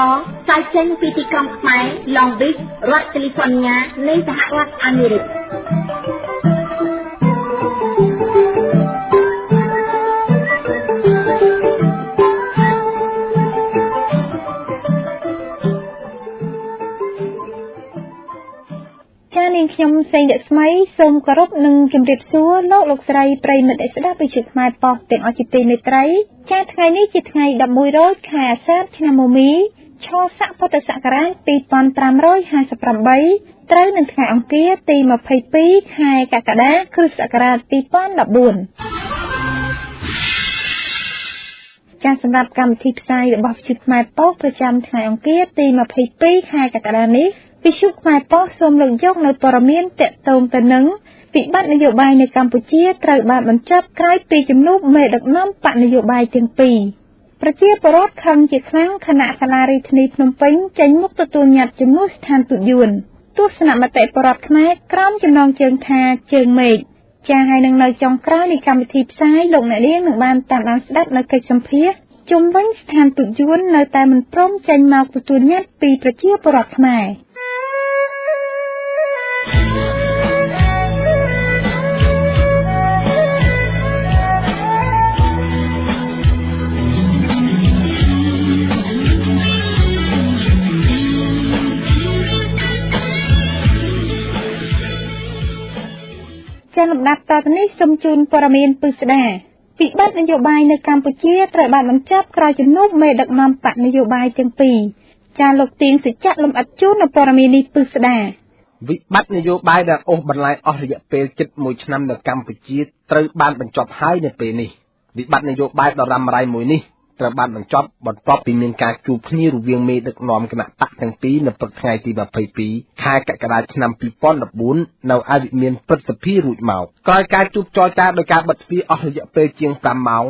ផ្សាយចេញពីទីក្រុងខ្មែរ Long Beach រដ្ឋ California នៃសហរដ្ឋអាមេរិកនាងខ្ញុំសេងដេកស្មៃសូមគោរពនិងជម្រាបសួរលោកស្រីប្រិយមិត្តស្ដាប់វិទ្យុខ្មែរប៉ុស្តិ៍ទាំងអស់ជាទីមេត្រីចាថ្ងៃនេះជាថ្ងៃ11រោចខែអាសាឍឆ្នាំមមីឆស័កពុទ្ធសករាជ2558ត្រូវនឹងថ្ងៃអង្គារទី22ខែកក្កដាគ្រិស្តសករាជ2014ចាសម្រាប់កម្មវិធីផ្សាយរបស់វិទ្យុខ្មែរប៉ុស្តិ៍ប្រចាំថ្ងៃអង្គារទី22ខែកក្កដានេះវិទ្យុខ្មែរប៉ុស្តិ៍សូមលើកយកនៅព័ត៌មានទាក់ទងទៅនឹងវិបត្តិនយោបាយនៅកម្ពុជាត្រូវបានបញ្ចប់ក្រោយពីជំនួបមេដឹកនាំបកនយោបាយទាំងពីរប្រជាពលរដ្ឋខឹងជាខ្លាំងគណៈសាលារាជធានីភ្នំពេញចេញមុខទទួលញត្តិជំនួសស្ថានទូតយួនទស្សនមតិពលរដ្ឋខ្មែរក្រោមចំណងជើងថាជើងមេឃចាហើយនឹងនៅចុងក្រោយនៃកម្មវិធីផ្សាយលោកអ្នកនាងនឹងបានតាមដានស្ដាប់នៅកិច្ចសម្ភាសន៍ជុំវិញស្ថានទូតយួននៅតែមិនព្រមចេញមកទទួលញត្តិពីប្រជាពលរដ្ឋខ្មែរជាលំដាប់តទៅនេះសូមជូនព័ត៌មានពិស្ដាវិបត្តិនយោបាយនៅកម្ពុជាត្រូវបានបញ្ចប់ក្រោយជំនួបមេដឹកនាំបកនយោបាយទាំងពីរចាលោកទៀងសច្ចៈលំអិតជូននៅព័ត៌មាននេះពិស្ដាវិបត្តិនយោបាយដែលអូសបន្លាយអស់រយៈពេលជិត1ឆ្នាំនៅកម្ពុជាត្រូវបានបញ្ចប់ហើយនៅពេលនេះវិបត្តិនយោបាយដ៏រ៉ាំរ៉ៃមួយនេះត្រូវបានបញ្ចប់បន្ទាប់ពីមានការជួបគ្នារវាងមេដឹកនាំគណៈបកទាំងពីរនៅព្រឹកថ្ងៃទី22ខែកក្កដាឆ្នាំ2014នៅឯវិមានព្រឹទ្ធសភារួចមកក្រោយការជួបចរចាដោយការបិទទ្វារអស់រយៈពេលជាង5ម៉ោង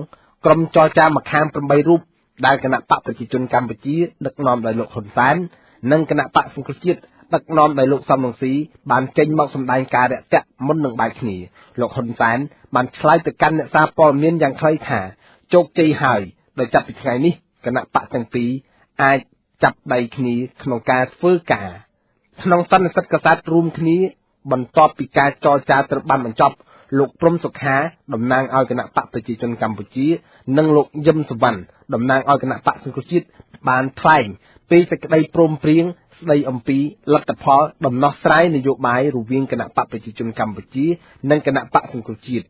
ក្រុមចរចាម្ខាង8រូបដែលគណៈបកប្រជាជនកម្ពុជាដឹកនាំដោយលោកហ៊ុនសែននិងគណៈបកសង្គ្រោះជាតិដឹកនាំដោយលោកសំរងស៊ីបានចេញមកសម្ដែងការរាក់ទាក់មុននឹងបែកគ្នាលោកហ៊ុនសែនបានឆ្លើយទៅកាន់អ្នកសារព័ត៌មានយ៉ាងខ្លីថាជោគជ័យហើយដោយចាប់ពីថ្ងៃនេះគណៈបកទាំងពីរអាចចាប់ដៃគ្នាក្នុងការធ្វើការក្នុងសន្និសីទកាសែតរួមគ្នាបន្ទាប់ពីការចរចាត្រូវបានបញ្ចប់លោកព្រំសុខាតំណាងឲ្យគណៈបកប្រជាជនកម្ពុជានិងលោកយឹមសុវណ្ណតំណាងឲ្យគណៈបកសង្គ្រោះជាតិបានថ្លែងពីសេចក្តីព្រមព្រៀងស្តីអំពីលទ្ធផលដំណោះស្រាយនយោបាយរវាងគណៈបកប្រជាជនកម្ពុជានិងគណៈបកសង្គ្រោះជាតិ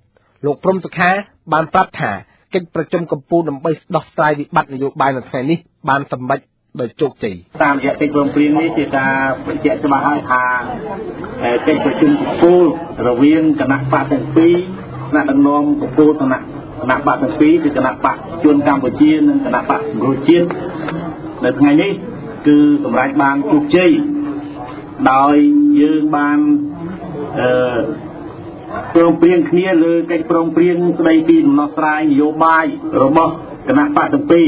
លោកព្រំសុខាបានប្រាប់ថាកិច្ចប្រជុំកម្ពុជាដើម្បីដោះស្រាយវិបត្តិនយោបាយនៅថ្ងៃនេះបានសម្រេចដោយជោគជ័យតាមរយៈកិច្ចព្រមព្រៀងនេះជាការបញ្ជាក់ច្បាស់ហើយថាកិច្ចប្រជុំកម្ពុជារវាងគណៈបកទាំងពីរថ្នាក់ដឹកនាំកម្ពុជាគណៈបកទាំងពីរគឺគណៈបកជនកម្ពុជានិងគណៈបកសង្គ្រោះជាតិនៅថ្ងៃនេះគឺសម្រេចបានជោគជ័យដោយយើងបានព្រមព្រៀងគ្នាលើកិច្ចព្រមព្រៀងស្តីពីដំណោះស្រាយនយោបាយរបស់គណៈបកទាំងពីរ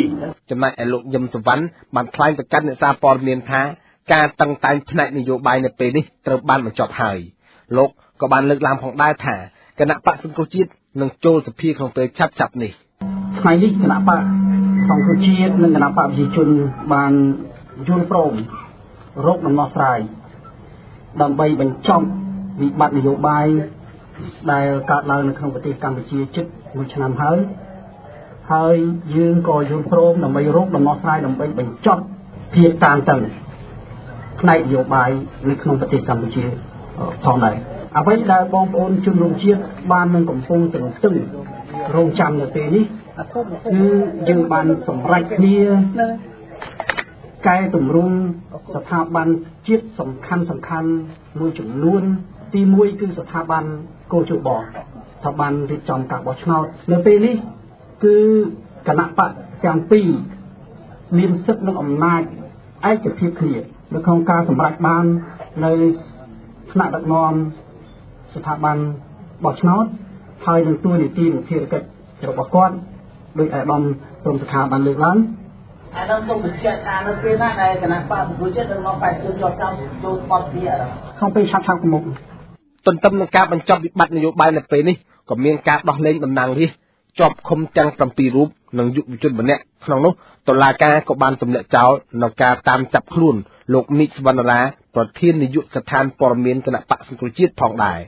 ចំណែកឯលោកយឹមសុវណ្ណបានថ្លែងទៅកាន់អ្នកសារព័ត៌មានថាការតឹងតែងផ្នែកនយោបាយនៅពេលនេះត្រូវបានបញ្ចប់ហើយលោកក៏បានលើកឡើងផងដែរថាគណៈបកសង្គ្រោះជាតិនឹងចូលសភាក្នុងពេលឆាប់នេះថ្ងៃនេះគណៈបកសង្គ្រោះជាតិនិងគណៈបកប្រជាជនបានយល់ព្រមរកដំណោះស្រាយដើម្បីបញ្ចប់វិបត្តិនយោបាយដែលកើតឡើងនៅក្នុងប្រទេសកម្ពុជាជិត1ឆ្នាំហើយយើងក៏យល់ព្រមដើម្បីរកដំណោះស្រាយដើម្បីបញ្ចប់ភាពតានតឹងផ្នែកនយោបាយនៅក្នុងប្រទេសកម្ពុជាផងដែរអ្វីដែលបងប្អូនជនរួមជាតិបាននឹងកំពុងទន្ទឹងរង់ចាំនៅពេលនេះគឺយើងបានសម្រេចគ្នាកែតម្រង់ស្ថាប័នជាតិសំខាន់មួយចំនួនទី1គឺស្ថាប័នកោជបស្ថាប័នរៀបចំការបោះឆ្នោតនៅពេលនេះគឺគណៈបកទាំងពីរមានសិទ្ធិនិងអំណាចឯកភាពគ្នានៅក្នុងការសម្រេចបាននៅថ្នាក់ដឹកនាំស្ថាប័នបោះឆ្នោតហើយនឹងទួលនីតិនិងភារកិច្ចរបស់គាត់ដោយអាដាមព្រំសុខាបានលើកឡើងអាដាមសូមបញ្ជាក់ថានៅពេលណាដែលគណៈបកប្រជាជននឹងមកបែកខ្លួនជាប់តាមចូលបទវាក្នុងពេលឆាប់ៗមុខទន្ទឹមនឹងការបញ្ចប់វិបត្តិនយោបាយនៅពេលនេះក៏មានការដោះលែងតំណាងរាស្ត្រជាប់ឃុំទាំង7រូប និងយុវជនម្នាក់ក្នុងនោះតុលាការក៏បានទម្លាក់ចោលនៅការតាមចាប់ខ្លួនលោកនីកសវណ្ណរាប្រធាននាយកដ្ឋានព័ត៌មានគណៈបកសង្គ្រោះជាតិផងដែរ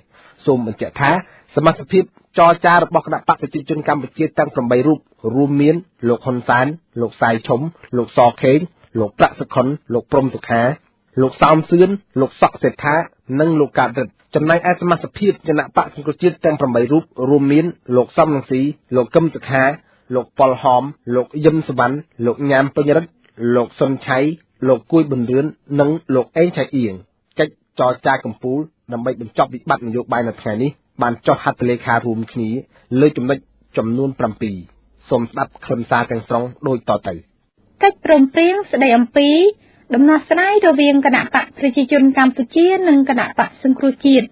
សូមបញ្ជាក់ថាសមាជិកភាពចរចារបស់គណៈបកប្រជាជនកម្ពុជាទាំង8រូបរួមមានលោកហ៊ុនសែនលោកសាយឈុំលោកសខេងលោកប្រាក់សុខុនលោកព្រំសុខាលោកសោមសឿនលោកសក់សេដ្ឋានិងលោកកើតរិទ្ធចំណែកឯសមាជិកភាពគណៈបកសង្គ្រោះជាតិទាំង8រូបរួមមានលោកសំរងស៊ីលោកកឹមសុខាលោកប៉ុលហមលោកយឹមសវណ្ណលោកញ៉ាមពេញរិទ្ធលោកសុនឆៃលោកគួយប៊ុនរឿននិងលោកអេងឆៃអៀងកិច្ចចរចាកំពូលដើម្បីបញ្ចប់វិបត្តិនយោបាយនៅថ្ងៃនេះបានចុះហត្ថលេខារួមគ្នាលើចំណុចចំនួន7សូមស្ដាប់ខ្លឹមសារទាំងស្រុងដូចតទៅកិច្ចព្រមព្រៀងស្ដីអំពីដំណោះស្រាយរវាងគណៈបកប្រជាជនកម្ពុជានិងគណៈបកសង្គ្រោះជាតិ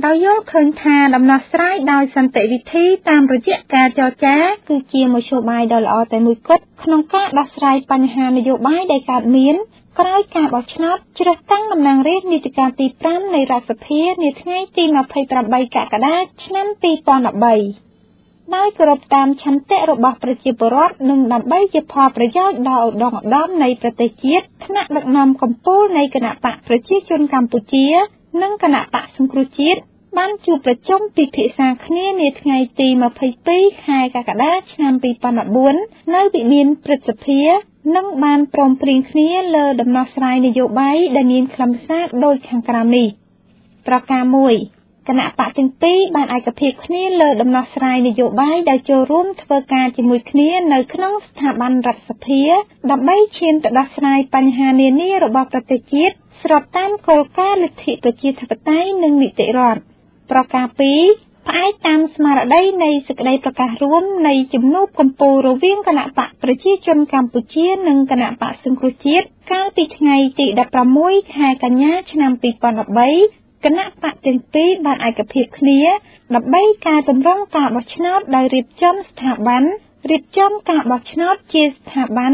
ដោយយល់ឃើញថាដំណោះស្រាយដោយសន្តិវិធីតាមរយៈការចរចាគឺជាមធ្យោបាយដ៏ល្អតែមួយគត់ក្នុងការដោះស្រាយបញ្ហានយោបាយដែលកើតមានក្រោយការបោះឆ្នោតជ្រើសតាំងតំណាងរាស្ត្រនីតិកាលទី5នៃរដ្ឋសភានាថ្ងៃទី28កក្កដាឆ្នាំ2013ដោយគោរពតាមឆន្ទៈរបស់ប្រជាពលរដ្ឋនិងដើម្បីជាផលប្រយោជន៍ដល់ឧត្តមឧត្តមនៃប្រទេសជាតិថ្នាក់ដឹកនាំកម្ពុជានៃគណៈបកប្រជាជនកម្ពុជានិងគណៈបកសង្គ្រោះជាតិបានជួបប្រជុំពិភាក្សាគ្នានាថ្ងៃទី22ខែកក្កដាឆ្នាំ2014នៅវិមានព្រឹទ្ធសភានិងបានព្រមព្រៀងគ្នាលើដំណោះស្រាយនយោបាយដែលមានខ្លឹមសារដូចខាងក្រោមនេះប្រការ1គណៈបកទាំងពីរបានឯកភាពគ្នាលើដំណោះស្រាយនយោបាយដែលចូលរួមធ្វើការជាមួយគ្នានៅក្នុងស្ថាប័នរដ្ឋសភាដើម្បីឈានទៅដោះស្រាយបញ្ហានានារបស់ប្រទេសជាតិស្របតាមគោលការណ៍លទ្ធិប្រជាធិបតេយ្យនិងនីតិរដ្ឋប្រការ2ផ្អែកតាមស្មារតីនៃសេចក្តីប្រកាសរួមនៃជំនួបកំពូលរវាងគណៈបកប្រជាជនកម្ពុជានិងគណៈបកសង្គ្រោះជាតិកាលពីថ្ងៃទី16ខែកញ្ញាឆ្នាំ2013គណៈបកទាំងពីរបានឯកភាពគ្នាដើម្បីកែតម្រង់ការបោះឆ្នោតដោយរៀបចំស្ថាប័នរៀបចំការបោះឆ្នោតជាស្ថាប័ន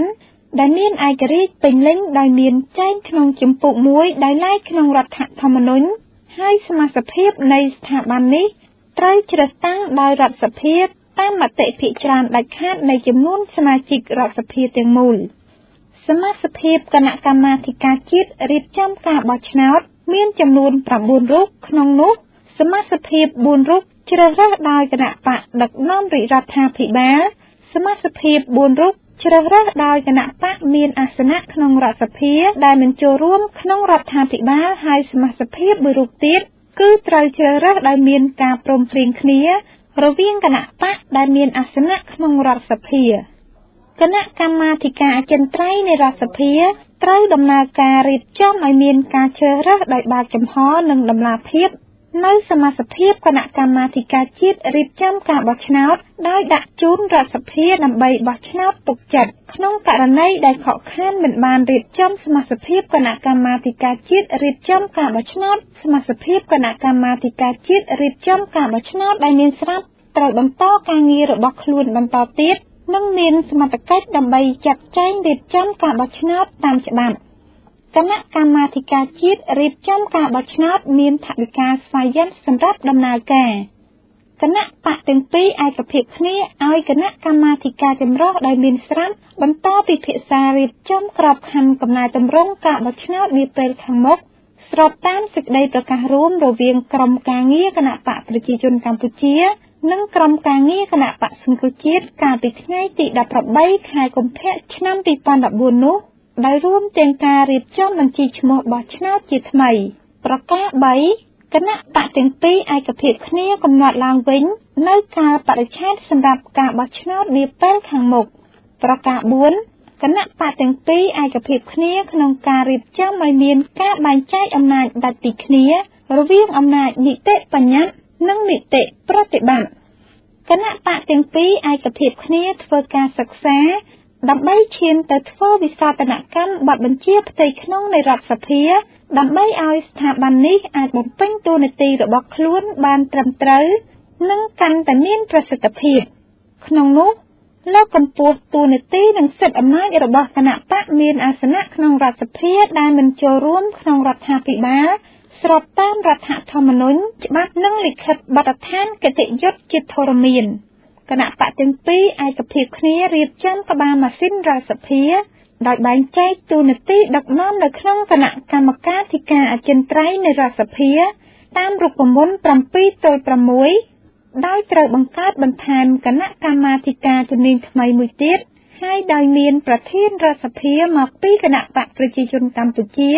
ដែលមានឯករាជ្យពេញលេញដោយមានចែងក្នុងជំពូក1ដោយឡែកក្នុងរដ្ឋធម្មនុញ្ញហើយសមាជិកភាពនៃស្ថាប័ននេះត្រូវជ្រើសតាំងដោយរដ្ឋសភាតាមមតិភាគច្រើនដាច់ខាតនៃចំនួនសមាជិករដ្ឋសភាទាំងមូលសមាជិកភាពគណៈកម្មាធិការជាតិរៀបចំការបោះឆ្នោតមានចំនួន9រូបក្នុងនោះសមាជិកភាព4រូបជ្រើសរើសដោយគណៈបកដឹកនាំរាជរដ្ឋាភិបាលសមាជិកភាព4រូបជ្រើសរើសដោយគណៈបកមានអាសនៈក្នុងរដ្ឋសភាដែលមិនចូលរួមក្នុងរដ្ឋាភិបាលហើយសមាជិកភាព1រូបទៀតគឺត្រូវជ្រើសរើសដោយមានការព្រមព្រៀងគ្នារវាងគណៈបកដែលមានអាសនៈក្នុងរដ្ឋសភាគណៈកម្មាធិការអចិន្ត្រៃយ៍នៃរដ្ឋសភាត្រូវដំណើរការរៀបចំឲ្យមានការជ្រើសរើសដោយបើកចំហនិងតម្លាភាពនៅសមាជិកភាពគណៈកម្មាធិការជាតិរៀបចំការបោះឆ្នោតដោយដាក់ជូនរដ្ឋសភាដើម្បីបោះឆ្នោតទុកចិត្តក្នុងករណីដែលខកខានមិនបានរៀបចំសមាជិកភាពគណៈកម្មាធិការជាតិរៀបចំការបោះឆ្នោតសមាជិកភាពគណៈកម្មាធិការជាតិរៀបចំការបោះឆ្នោតដែលមានស្រាប់ត្រូវបន្តការងាររបស់ខ្លួនបន្តទៀតនិងមានសមត្ថកិច្ចដើម្បីចាត់ចែងរៀបចំការបោះឆ្នោតតាមច្បាប់គណៈកម្មាធិការជាតិរៀបចំការបោះឆ្នោតមានថវិកាស្វ័យយ័ន្តសម្រាប់ដំណើរការគណៈបកទាំងពីរឯកភាពគ្នាឲ្យគណៈកម្មាធិការចម្រុះដែលមានស្រាប់បន្តពិភាក្សារៀបចំក្របខ័ណ្ឌកំណែតម្រង់ការបោះឆ្នោតនាពេលខាងមុខស្របតាមសេចក្តីប្រកាសរួមរវាងក្រុមការងារគណៈបកប្រជាជនកម្ពុជានិងក្រុមការងារគណៈបកសង្គ្រោះជាតិកាលពីថ្ងៃទី18ខែកុម្ភៈឆ្នាំ2014នោះដោយរួមទាំងការរៀបចំបញ្ជីឈ្មោះបោះឆ្នោតជាថ្មីប្រការ3គណៈបកទាំងពីរឯកភាពគ្នាកំណត់ឡើងវិញនៅកាលបរិច្ឆេទសម្រាប់ការបោះឆ្នោតនាពេលខាងមុខប្រការ4គណៈបកទាំងពីរឯកភាពគ្នាក្នុងការរៀបចំឲ្យមានការបែងចែកអំណាចដាច់ពីគ្នារវាងអំណាចនីតិបញ្ញត្តិនិងនីតិប្រតិបត្តិគណៈបកទាំងពីរឯកភាពគ្នាធ្វើការសិក្សាដើម្បីឈានទៅធ្វើវិសោធនកម្មបទបញ្ជាផ្ទៃក្នុងនៃរដ្ឋសភាដើម្បីឲ្យស្ថាប័ននេះអាចបំពេញតួនាទីរបស់ខ្លួនបានត្រឹមត្រូវនិងកាន់តែមានប្រសិទ្ធភាពក្នុងនោះលើកកម្ពស់តួនាទីនិងសិទ្ធិអំណាចរបស់គណៈបកមានអាសនៈក្នុងរដ្ឋសភាដែលមិនចូលរួមក្នុងរដ្ឋាភិបាលស្របតាមរដ្ឋធម្មនុញ្ញច្បាប់និងលិខិតបទដ្ឋានគតិយុត្តជាធរមាន គណៈបកទាំងពីរឯកភាពគ្នារៀបចំក្បាលម៉ាស៊ីនរដ្ឋសភាដោយបែងចែកតួនាទីដឹកនាំនៅក្នុងគណៈកម្មការធិការអចិន្ត្រៃយ៍នៃរដ្ឋសភាតាមរូបមន្ត7:6ដោយត្រូវបង្កើតបន្ថែមគណៈកម្មាធិការជំនាញថ្មីមួយទៀតហើយដោយមានប្រធានរដ្ឋសភាមកពីគណៈបកប្រជាជនកម្ពុជា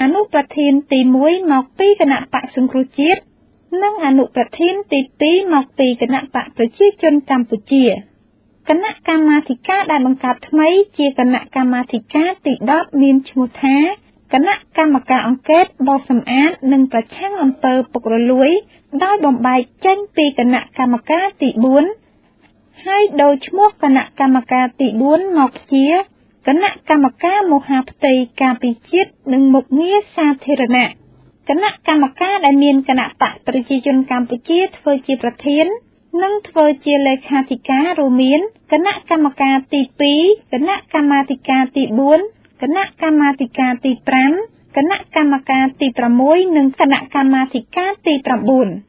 អនុប្រធានទី1មកពីគណៈបកសង្គ្រោះជាតិនិងអនុប្រធានទី2មកពីគណៈបកប្រជាជនកម្ពុជាគណៈកម្មាធិការដែលបង្កើតថ្មីជាគណៈកម្មាធិការទី10មានឈ្មោះថាគណៈកម្មការអង្កេតបោសសម្អាតនិងប្រឆាំងអំពើពុករលួយដោយបំបែកចេញពីគណៈកម្មការទី4ហើយដូរឈ្មោះគណៈកម្មការទី4មកជាគណៈកម្មការមហាផ្ទៃការពារជាតិនិងមុខងារសាធារណៈគណៈកម្មការដែលមានគណៈបកប្រជាជនកម្ពុជាធ្វើជាប្រធាននិងធ្វើជាលេខាធិការរួមមានគណៈកម្មការទី2គណៈកម្មាធិការទី4គណៈកម្មាធិការទី5គណៈកម្មការទី6និងគណៈកម្មាធិការទី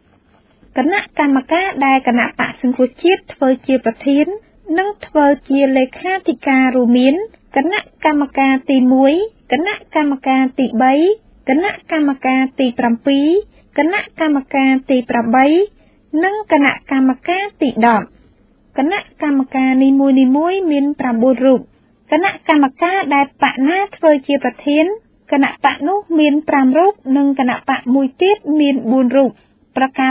9គណៈកម្មការដែលគណៈបកសង្គ្រោះជាតិធ្វើជាប្រធាននិងធ្វើជាលេខាធិការរួមមានគណៈកម្មការទី1គណៈកម្មការទី3គណៈកម្មការទី7គណៈកម្មការទី8និងគណៈកម្មការទី10គណៈកម្មការនីមួយៗមាន9រូបគណៈកម្មការដែលបកណាធ្វើជាប្រធានគណៈបកនោះមាន5រូបនិងគណៈបកមួយទៀតមាន4រូបប្រការ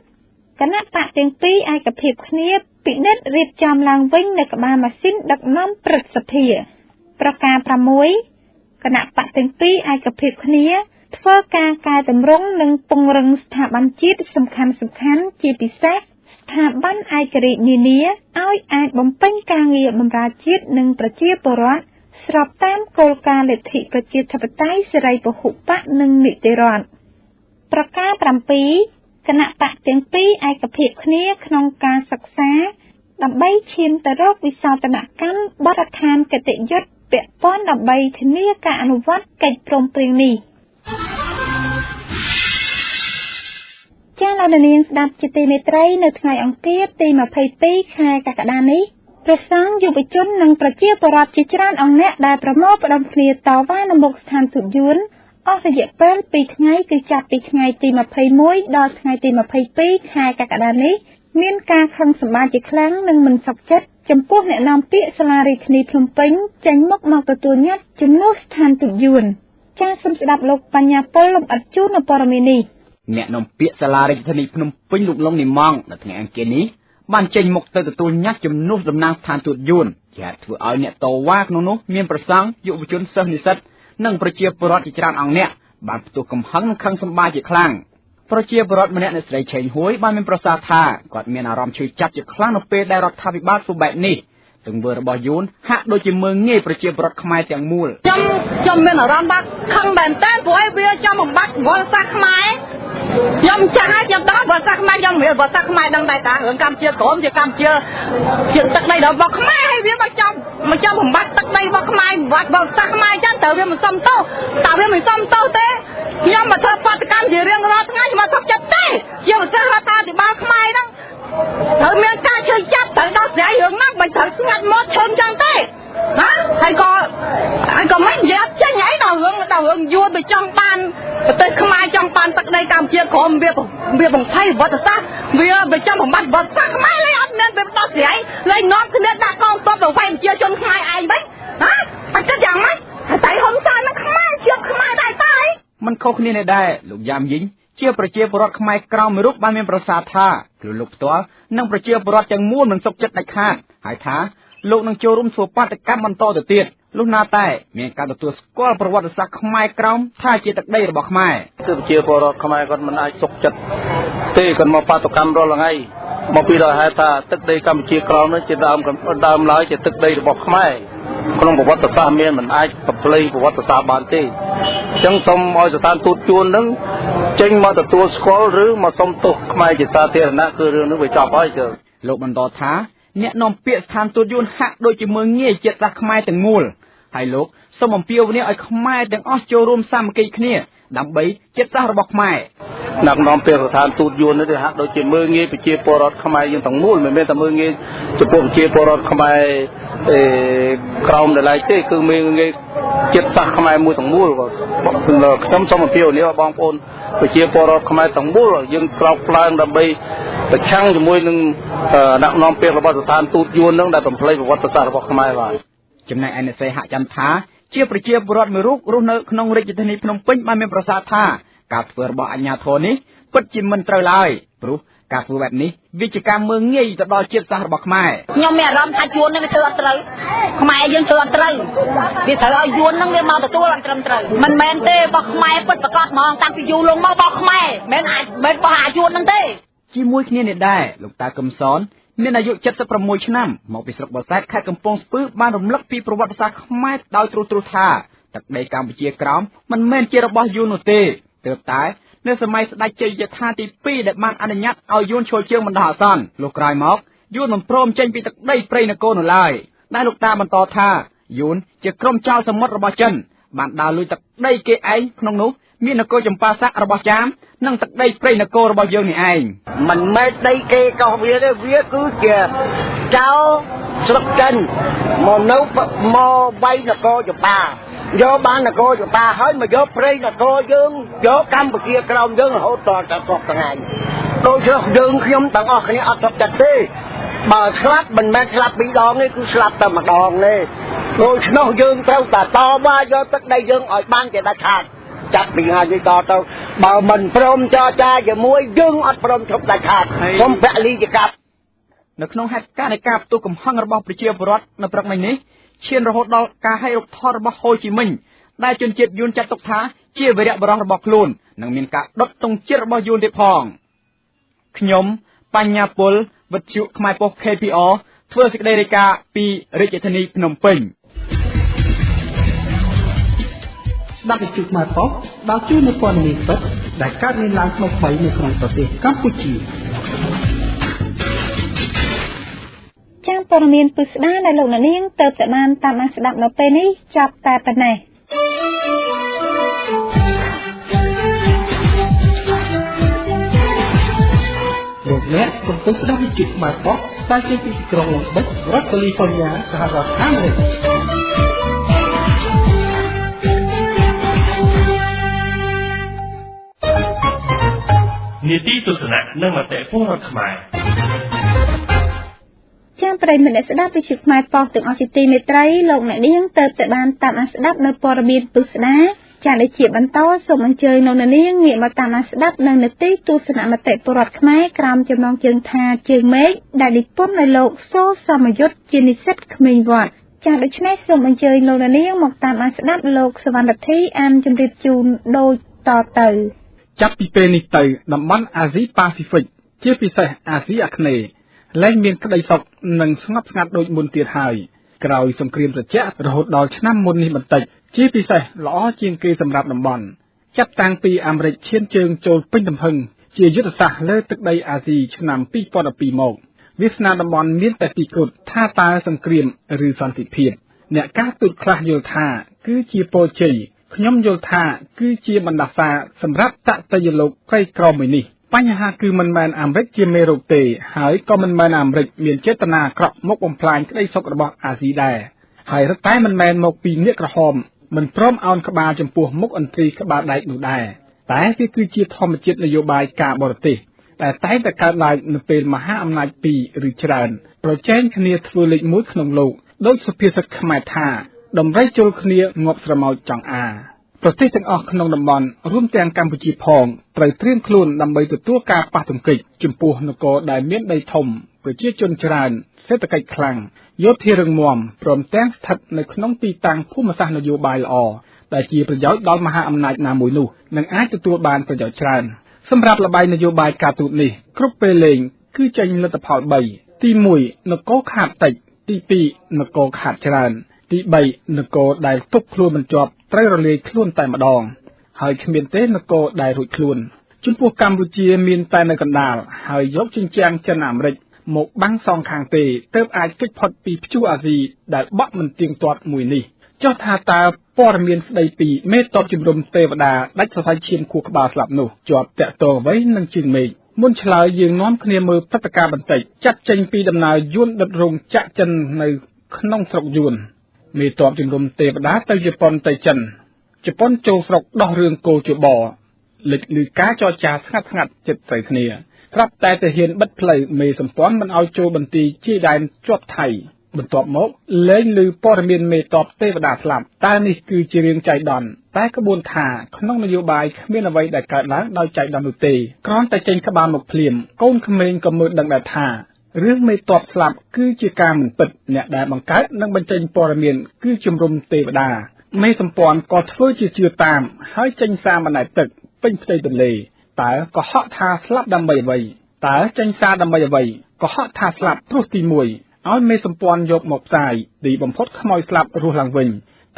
5គណៈបកទាំងពីរឯកភាពគ្នាពិនិត្យរៀបចំឡើងវិញនៅក្បាលម៉ាស៊ីនដឹកនាំព្រឹទ្ធសភាប្រការ6គណៈបកទាំងពីរឯកភាពគ្នាធ្វើការកែតម្រង់និងពង្រឹងស្ថាប័នជាតិសំខាន់ៗជាពិសេសស្ថាប័នឯករាជ្យនានាឲ្យអាចបំពេញការងារបម្រើជាតិនិងប្រជាពលរដ្ឋស្របតាមគោលការណ៍លទ្ធិប្រជាធិបតេយ្យសេរីពហុបកនិងនីតិរដ្ឋប្រការ7គណៈបកទាំងពីរឯកភាពគ្នាក្នុងការសិក្សាដើម្បីឈានទៅរកវិសោធនកម្មបទដ្ឋានគតិយុត្តពាក់ព័ន្ធដើម្បីធានាការអនុវត្តកិច្ចព្រមព្រៀងនេះចា៎លោកនាងស្ដាប់ជាទីមេត្រីនៅថ្ងៃអង្គារទី22ខែកក្កដានេះព្រះសង្ឃយុវជននិងប្រជាពលរដ្ឋជាច្រើនអង្គអ្នកដែលប្រមូលផ្ដុំគ្នាតវ៉ានៅមុខស្ថានទូតយួនអស់រយៈពេល2ថ្ងៃគឺចាប់ពីថ្ងៃទី21ដល់ថ្ងៃទី22ខែកក្កដានេះមានការខឹងសម្បារជាខ្លាំងនិងមិនសុខចិត្តចំពោះអ្នកនាំពាក្យសាលារាជធានីភ្នំពេញចេញមុខមកទទួលញត្តិជំនួសស្ថានទូតយួនចាសសូមស្ដាប់លោកបញ្ញាពលលំអិតជូននៅព័ត៌មាននេះអ្នកនាំពាក្យសាលារាជធានីភ្នំពេញលោកលងនិមងនៅថ្ងៃអង្គារនេះបានចេញមុខទៅទទួលញត្តិជំនួសតំណាងស្ថានទូតយួនជាធ្វើឲ្យអ្នកតវ៉ាក្នុងនោះមានប្រសង់យុវជនសិស្សនិស្សិតនិងប្រជាពលរដ្ឋជាច្រើនអង្គអ្នកបានផ្ទុះកំហឹងនិងខឹងសម្បារជាខ្លាំងប្រជាពលរដ្ឋម្នាក់អ្នកស្រីឆេងហួយបានមានប្រសាសន៍ថាគាត់មានអារម្មណ៍ឈឺចាប់ជាខ្លាំងនៅពេលដែលរដ្ឋាភិបាលធ្វើបែបនេះទង្វើរបស់យួនហាក់ដូចជាមើលងាយប្រជាពលរដ្ឋខ្មែរទាំងមូលខ្ញុំមានអារម្មណ៍ថាខឹងមែនតើព្រោះឯវាចង់បំបត្តិវត្តសាសខ្មែរខ្ញុំចាស់ហើយខ្ញុំដឹងវត្តសាសខ្មែរខ្ញុំមានវត្តសាសខ្មែរដឹងតែថារឿងកម្ពុជាក្រមជាកម្ពុជាជាទឹកដីរបស់ខ្មែរហើយវាមកចង់បំបត្តិទឹកដីរបស់ខ្មែរវត្តសាសខ្មែរអញ្ចឹងតើវាមិនសមទោសតើវាមិនសមទោសទេខ្ញុំមកធ្វើបាតកម្មជារៀងរាល់ថ្ងៃខ្ញុំមកសុខចិត្តទេជាប្រទេសរដ្ឋាភិបាលខ្មែរហ្នឹងត្រូវមានការជួយចាប់ត្រូវដោះស្រាយរឿងហ្នឹងមិនត្រូវស្ងាត់មកឈឹងចឹងទេណាហើយក៏មិននិយាយអត់ចេញអីដល់រឿងយួនទៅចង់បានប្រទេសខ្មែរចង់បានទឹកដីកម្ពុជាក្រមវាបង្ខំវត្តសាស្ត្រវាចង់បំបត្តិវត្តសាស្ត្រខ្មែរលេអត់មានវាដោះស្រាយលេនាំគ្នាដាក់កងទ័ពទៅវាយប្រជាជនខ្មែរឯងវិញណាអត់គិតយ៉ាងម៉េចតែហ៊ុនសែននឹងខ្មែរជាខ្មែរដែរតើមិនខុសគ្នានេះដែរលោកយ៉ាមយីងជាប្រជាពលរដ្ឋខ្មែរក្រៅមួយរូបបានមានប្រសាសន៍ថាគឺលោកផ្ទាល់និងប្រជាពលរដ្ឋទាំងមូលមិនសុខចិត្តដាច់ខាតហើយថាលោកនឹងចូលរួមធ្វើបាតកម្មបន្តទៅទៀតលុះណាតែមានការទទួលស្គាល់ប្រវត្តិសាស្ត្រខ្មែរក្រោមថាជាទឹកដីរបស់ខ្មែរគឺប្រជាពលរដ្ឋខ្មែរគាត់មិនអាចសុខចិត្តទេគាត់មកបាតកម្មរាល់ថ្ងៃមកពីដល់ហេតុថាទឹកដីកម្ពុជាក្រោមនេះជាដើមឡើយជាទឹកដីរបស់ខ្មែរក្នុងប្រវត្តិសាស្ត្រមានមិនអាចបំភ្លៃប្រវត្តិសាស្ត្របានទេអញ្ចឹងសូមឲ្យស្ថានទូតជួននឹងចេញមកទទួលស្គាល់ឬមកសុំទោសខ្មែរជាសាធារណៈគឺរឿងនេះវាចប់ហើយទៅលោកបន្តថាអ្នកនាំពាក្យស្ថានទូតយួនហាក់ដូចជាមើលងាយជាតិសាសន៍ខ្មែរទាំងមូលហើយលោកសូមអំពាវនាវឲ្យខ្មែរទាំងអស់ចូលរួមសាមគ្គីគ្នា ដើម្បីចិត្តសាស្ត្ររបស់ខ្មែរ นักน้อมเปรียบสถานทูตยวนนี่ฮะโดยจะมืองี้ไปเจียปรอดขมายยังต้องมูลไม่เป็นแต่มืองี้จะพวกเจียปรอดขมายคราวในไรเจ้คือมืองี้เจ็ดสักขมายมือต้องมูลก็ขนมสมเพียวนี่ว่าบางคนไปเจียปรอดขมายต้องมูลยังกรอกพลางดับไปแต่ช่างจะมือหนึ่งนักน้อมเปรียบสถานทูตยวนนั่งได้ต้องเพลย์ประวัติศาสตร์របស់ขมายไว้ចំណែកឯអ្នកស្រីហចន្ទថាជាប្រជាពលរដ្ឋមួយរូបរស់នៅក្នុងរាជធានីភ្នំពេញបានមានប្រសាសន៍ថាការធ្វើរបស់អាជ្ញាធរនេះពិតជាមិនត្រូវឡើយព្រោះការធ្វើបែបនេះវាជាការមើលងាយទៅដល់ជាតិសាសន៍របស់ខ្មែរខ្ញុំមានអារម្មណ៍ថាយួននេះវាធ្វើអត់ត្រូវខ្មែរយើងធ្វើអត់ត្រូវវាត្រូវឲ្យយួននឹងវាមកទទួលអត់ត្រឹមត្រូវមិនមែនទេរបស់ខ្មែរពិតប្រកបហ្មងតាំងពីយូរលងមករបស់ខ្មែរមិនរបស់អាយួននឹងទេជាមួយគ្នានេះដែរលោកតាកឹមសនមានអាយុ76ឆ្នាំមកពីស្រុកបរសែតខេត្តកំពង់ស្ពឺបានរំលឹកពីប្រវត្តិសាស្ត្រខ្មែរដោយត្រួសថាទឹកដីកម្ពុជាក្រោមមិនមែនជារបស់យួននោះទេទើបតែនៅសម័យស្ដេចជ័យយថាទី2ដែលបានអនុញ្ញាតឲ្យយួនឈរជើងបណ្ដោះអាសន្នលោកក្រោយមកយួនមិនព្រមចេញពីទឹកដីព្រៃនគរនោះឡើយដែលលោកតាបន្តថាយួនជាក្រុមចៅសមុទ្ររបស់ចិនបានដើរលួចទឹកដីគេឯងក្នុងនោះមាននគរចម្ប៉ាស័ករបស់ចាមនិងទឹកដីព្រៃនគររបស់យើងនេះឯងមិនមែនដីគេកោះវាទេវាគឺជាចៅស្រុកចិនមកនៅមកវាយនគរចម្ប៉ាយកបាននគរចម្ប៉ាហើយមកយកព្រៃនគរយើងយកកម្ពុជាក្រោមយើងរហូតដល់តែកោះថ្ងៃដូចយើងខ្ញុំទាំងអស់គ្នាអត់ទុកចិត្តទេបើស្លាប់មិនមែនស្លាប់ពីរដងទេគឺស្លាប់តែម្ដងទេដូច្នោះយើងត្រូវតែតវ៉ាយកទឹកដីយើងឲ្យបានជាដាច់ខាតចាប់ពីថ្ងៃនេះតទៅបើមិនព្រមចរចាជាមួយយើងអត់ព្រមឈប់ដាច់ខាតសូមពលីជាកាប់នៅក្នុងហេតុការណ៍នៃការផ្ទុះកំហឹងរបស់ប្រជាពលរដ្ឋនៅព្រឹកមិញនេះឈានរហូតដល់ការហែករូបថតរបស់ហូជីមិញដែលជនជាតិយួនចាត់ទុកថាជាវីរៈបរិសុទ្ធរបស់ខ្លួននិងមានការដុតទង់ជាតិរបស់យួនទៀតផងខ្ញុំបញ្ញាពលវិទ្យុខ្មែរប៉ុស្តិ៍ KPR ធ្វើសេចក្តីរាយការណ៍ពីរាជធានីភ្នំពេញស្ដាប់វិទ្យុខ្មែរប៉ុស្តិ៍ដល់ជួយនៅព័ត៌មានពិតដែលកើតមានឡើងថ្មីៗនៅក្នុងប្រទេសកម្ពុជាចាំព័ត៌មានពិស្ដារដែលលោកអ្នកនាងទៅតែបានតាមដានស្ដាប់នៅពេលនេះចាប់តែប៉ុណ្ណេះលោកអ្នកកំពុងស្ដាប់វិទ្យុខ្មែរប៉ុស្តិ៍ផ្សាយចេញពីទីក្រុងឡុងបិចរដ្ឋកាលីហ្វ័រញ៉ាសហរដ្ឋអាមេរិកនីតិទស្សនៈនិងមតិពលរដ្ឋខ្មែរចាំប្រិយមិត្តអ្នកស្ដាប់វិទ្យុខ្មែរប៉ុស្តិ៍ទាំងអស់ជាទីមេត្រីលោកអ្នកនាងទៅតែបានតាមដានស្ដាប់នៅព័ត៌មានពិស្ដារចាដូចជាបន្តសូមអញ្ជើញលោកអ្នកនាងងាកមកតាមដានស្ដាប់នៅនីតិទស្សនៈមតិពលរដ្ឋខ្មែរក្រោមចំណងជើងថាជើងមេឃដែលនិពន្ធដោយលោកសូសមយុទ្ធជានិស្សិតក្មេងវត្តចាដូច្នេះសូមអញ្ជើញលោកអ្នកនាងមកតាមដានស្ដាប់លោកសវណ្ណធីអានជម្រាបជូនដូចតទៅចាប់ពីពេលនេះទៅតំបន់អាស៊ីប៉ាស៊ីហ្វិកជាពិសេសអាស៊ីអាគ្នេយ៍លែងមានក្តីសុខនិងស្ងប់ស្ងាត់ដូចមុនទៀតហើយក្រោយសង្គ្រាមត្រជាក់រហូតដល់ឆ្នាំមុននេះបន្តិចជាពិសេសល្អជាងគេសម្រាប់តំបន់ចាប់តាំងពីអាមេរិកឈានជើងចូលពេញទំហឹងជាយុទ្ធសាស្ត្រលើទឹកដីអាស៊ីឆ្នាំ2012មកវាសនាតំបន់មានតែពីរគត់ថាតើសង្គ្រាមឬសន្តិភាពអ្នកការទូតខ្លះយល់ថាគឺជាពរជ័យខ្ញុំយល់ថាគឺជាបណ្ដាសាសម្រាប់តតយលោកក្រីក្រមួយនេះបញ្ហាគឺមិនមែនអាមេរិកជាមេរោគទេហើយក៏មិនមែនអាមេរិកមានចេតនាអាក្រក់មកបំផ្លាញក្តីសុខរបស់អាស៊ីដែរហើយរឹតតែមិនមែនមកពីអ្នកក្រហមមិនព្រមអោនក្បាលចំពោះមុខអន្ត្រីក្បាលដែកនោះដែរតែវាគឺជាធម្មជាតិនយោបាយការបរទេសតែតែងតែកើតឡើងនៅពេលមហាអំណាចពីរឬច្រើនប្រជែងគ្នាធ្វើលេខ1ក្នុងលោកដោយសុភាសិតខ្មែរថាដំរីជុលគ្នាងាប់ស្រមោចចង្អាប្រទេសទាំងអស់ក្នុងតំបន់រួមទាំងកម្ពុជាផងត្រូវត្រៀមខ្លួនដើម្បីទទួលការប៉ះទង្គិចចំពោះនគរដែលមានដីធំប្រជាជនច្រើនសេដ្ឋកិច្ចខ្លាំងយោធារឹងមាំព្រមទាំងស្ថិតនៅក្នុងទីតាំងភូមិសាស្ត្រនយោបាយល្អដែលជាប្រយោជន៍ដល់មហាអំណាចណាមួយនោះនឹងអាចទទួលបានប្រយោជន៍ច្រើនសម្រាប់ល្បែងនយោបាយការទូតនេះគ្រប់ពេលលេងគឺចេញលទ្ធផល3ទី1នគរខាតតិចទី2នគរខាតច្រើនទី3នគរដែលទប់ខ្លួនមិនជាប់ត្រូវរលាយខ្លួនតែម្ដងហើយគ្មានទេនគរដែលរួចខ្លួនចំពោះកម្ពុជាមានតែនៅកណ្ដាលហើយយកជញ្ជាំងចិនអាមេរិកមកបាំងសងខាងទេទើបអាចគេចផុតពីព្យុះអាស៊ីដែលបក់មិនទៀងទាត់មួយនេះ ចុះថាតើព័ត៌មានស្ដីពីមេតបជំរំទេវតាដាច់សរសៃឈាមខួរក្បាលស្លាប់នោះជាប់តាក់ទងអ្វីនឹងជើងមេឃមុនឆ្លើយយើងនាំគ្នាមើលព្រឹត្តិការណ៍បន្តិចចាត់ចេញពីដំណើរយួនដុតរោងចក្រចិននៅក្នុងស្រុកយួនមេតបជំរំទេវតាទៅជប៉ុនទៅចិនជប៉ុនចូលស្រុកដោះរឿងគោជបលេចឮការចរចាស្ងាត់ចិត្តទៅគ្នាស្រាប់តែទាហានបិទផ្លូវមេសម្ព័ន្ធមិនឲ្យចូលបន្ទីជាដែនជាប់ថៃបន្ទាប់មកលែងឮព័ត៌មានមេតបទេវតាស្លាប់តើនេះគឺជារឿងចៃដន្យតែក្បួនថាក្នុងនយោបាយគ្មានអ្វីដែលកើតឡើងដោយចៃដន្យនោះទេគ្រាន់តែចេញក្បាលមកភ្លាមកូនក្មេងក៏មើលដឹងដែរថារឿងមេតបស្លាប់គឺជាការមិនពិតអ្នកដែលបង្កើតនិងបញ្ចេញព័ត៌មានគឺជំរំទេវតាមេសម្ព័ន្ធក៏ធ្វើជាជឿតាមហើយចេញសារបណ្ដែតទឹកពេញផ្ទៃទន្លេតើក៏ហក់ថាស្លាប់ដើម្បីអ្វីតើចេញសារដើម្បីអ្វីក៏ហក់ថាស្លាប់ព្រោះទី1ឲ្យមេសម្ព័ន្ធយកមកផ្សាយទីបំផុតខ្មោចស្លាប់រស់ឡើងវិញ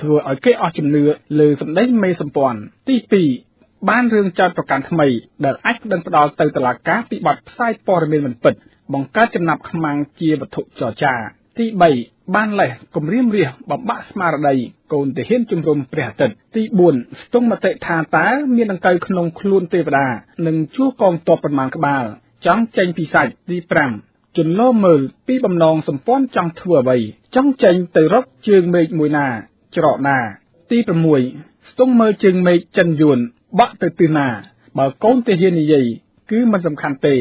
ធ្វើឲ្យគេអស់ជំនឿលើសម្ដីមេសម្ព័ន្ធទី2បានរឿងចោទប្រកាន់ថ្មីដែលអាចប្តឹងផ្ដាល់ទៅតុលាការពីបទផ្សាយព័ត៌មានមិនពិតបង្កើតចំណាប់ខ្មាំងជាវត្ថុចរចាទី3បានលេះគម្រាមរាសបំបាក់ស្មារតីកូនទាហានជំរំព្រះអាទិត្យទី4ស្ទង់មតិថាតើមានដង្កូវក្នុងខ្លួនទេវតានិងជួកងទ័ពប្រមាណក្បាលចង់ចេញពីសាច់ទី5ជន្លមើលពីបំណងសម្ព័ន្ធចង់ធ្វើអ្វីចង់ចេញទៅរកជើងមេឃមួយណាច្រកណាទី6ស្ទង់មើលជើងមេឃចិនយួនបក់ទៅទិសណាបើកូនទាហាននិយាយគឺមិនសំខាន់ទេ